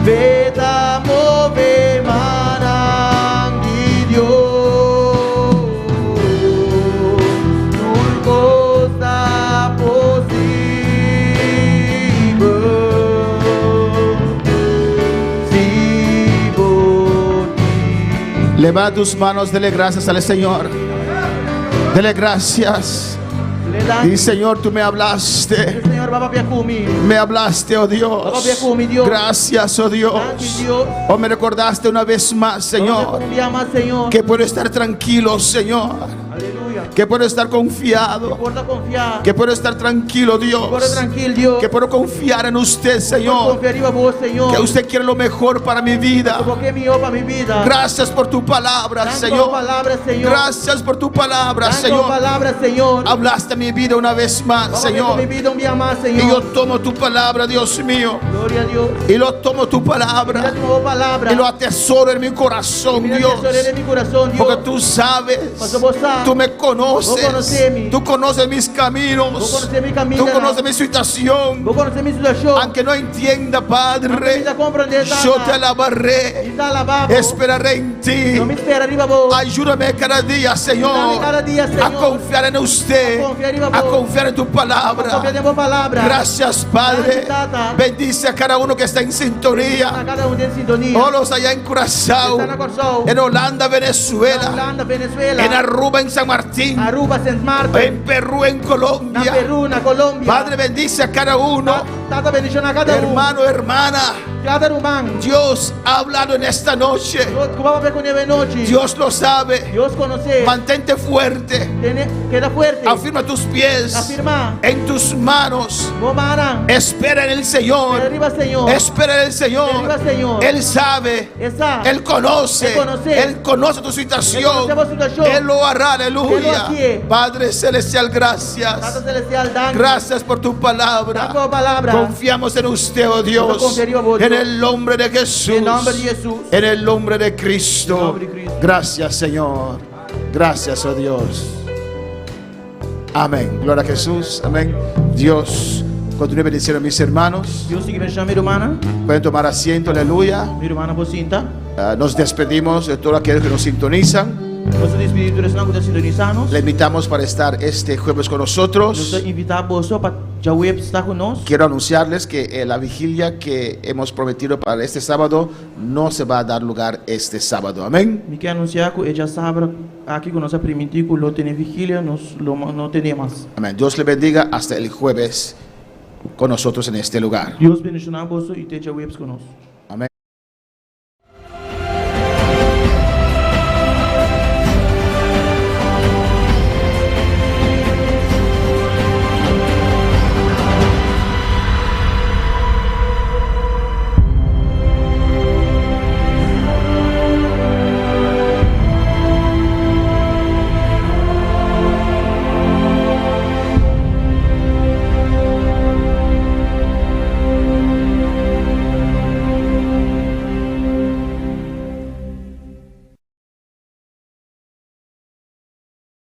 veda move manangirio, non cosa possible, vivo di. Levanta tus manos, dele gracias al Señor. Dele gracias. Le dan- Y Señor, tú me hablaste. El Señor va a kumi. Me hablaste, oh Dios. Gracias, oh Dios. Oh, me recordaste una vez más, Señor, Señor. que puedo estar tranquilo, Señor. Aleluya. Que puedo estar confiado. Puedo confiar. Que puedo estar tranquilo, Puedo Dios. tranquilo, Dios. Que puedo confiar en usted, Puedo Señor. confiar en vos, Señor. Que usted quiere lo mejor para mi vida. Porque mi para mi vida. Gracias por tu palabra, Dank Señor. palabra, Señor. Gracias por tu palabra, Dank Señor. palabra, Señor. Hablaste mi vida una vez más, Vamos a ver Señor. mi vida un día más, Y yo Señor. tomo tu palabra, Dios mío. Gloria a Dios. Y lo tomo tu Mira palabra. tu palabra. Y lo atesoro en mi corazón, Mira Dios. tesoro en mi corazón, Dios. Porque tú sabes, Porque vos sabes. tú me Vos conoces, conocés-me. tú conoces mis Vos caminos, conocés mi camino. tú conoces mi situación. Vos conocés mi situación. Aunque no entienda, Aunque Padre, no comprender nada. yo te alabaré, Y te alabamos. esperaré en ti. No me espera arriba vos. Ayúdame cada día, Señor, Ayúdame cada día, Señor. a confiar en usted, A confiar en vos. a confiar en tu Confía palabra. en vos palabra. Gracias, Padre. Gracias, Tata. Bendice a cada uno que está en A sintonía. cada uno en sintonía. Oh, los allá en Curazao, Están en Curazao. en Holanda, Venezuela, Holanda, Venezuela. en Aruba, en San Martín, Aruba, Saint Martin. en Perú, en Na Colombia. Perú, na Colombia. Padre, bendice a cada uno, Tata bendición a cada uno. hermano, hermana. Cada rumán. Dios ha hablado en esta noche. Vamos a ver con nieve noche. Dios lo sabe. Dios conoce. Mantente fuerte. Queda fuerte. Afirma tus pies Afirma. en tus manos. No maran. Espera en el Señor. Arriba, Señor. Espera en el Señor. Arriba, Señor. Él sabe. Esa. Él conoce. Él conoce. Él conoce tu situación. Él conoce tu situación. Él lo hará. Él lo Aleluya. hace. Padre celestial, Tata gracias. celestial, dank. Gracias por tu palabra. Dank por palabra. Confiamos en usted, oh Dios. confiaría en vos, En Dios. el nombre de Jesús. En nombre de Jesús. En el nombre de Cristo. En nombre de Cristo. Gracias, Señor. Gracias, oh Dios. Amén. Gloria a Jesús. Amén. Dios continúe bendiciendo a mis hermanos. Dios sigue bendicionando mi hermana. Pueden tomar asiento. Aleluya. Mi hermana Pocinta. Nos despedimos de todos aquellos que nos sintonizan. Nosso despedido dos não sintonizanos. Le invitamos para estar este jueves con Nos nosotros. invitar você para já web estar conosco. Quiero anunciarles que la vigilia que hemos prometido para este sábado no se va a dar lugar este sábado. Amén. Me quer anunciar que já sabe aqui com nossa primitico, não tem vigília, não tem mais. Amén. Dios le bendiga hasta el jueves con nosotros en este lugar. Deus bendicionar você e esteja webs conosco.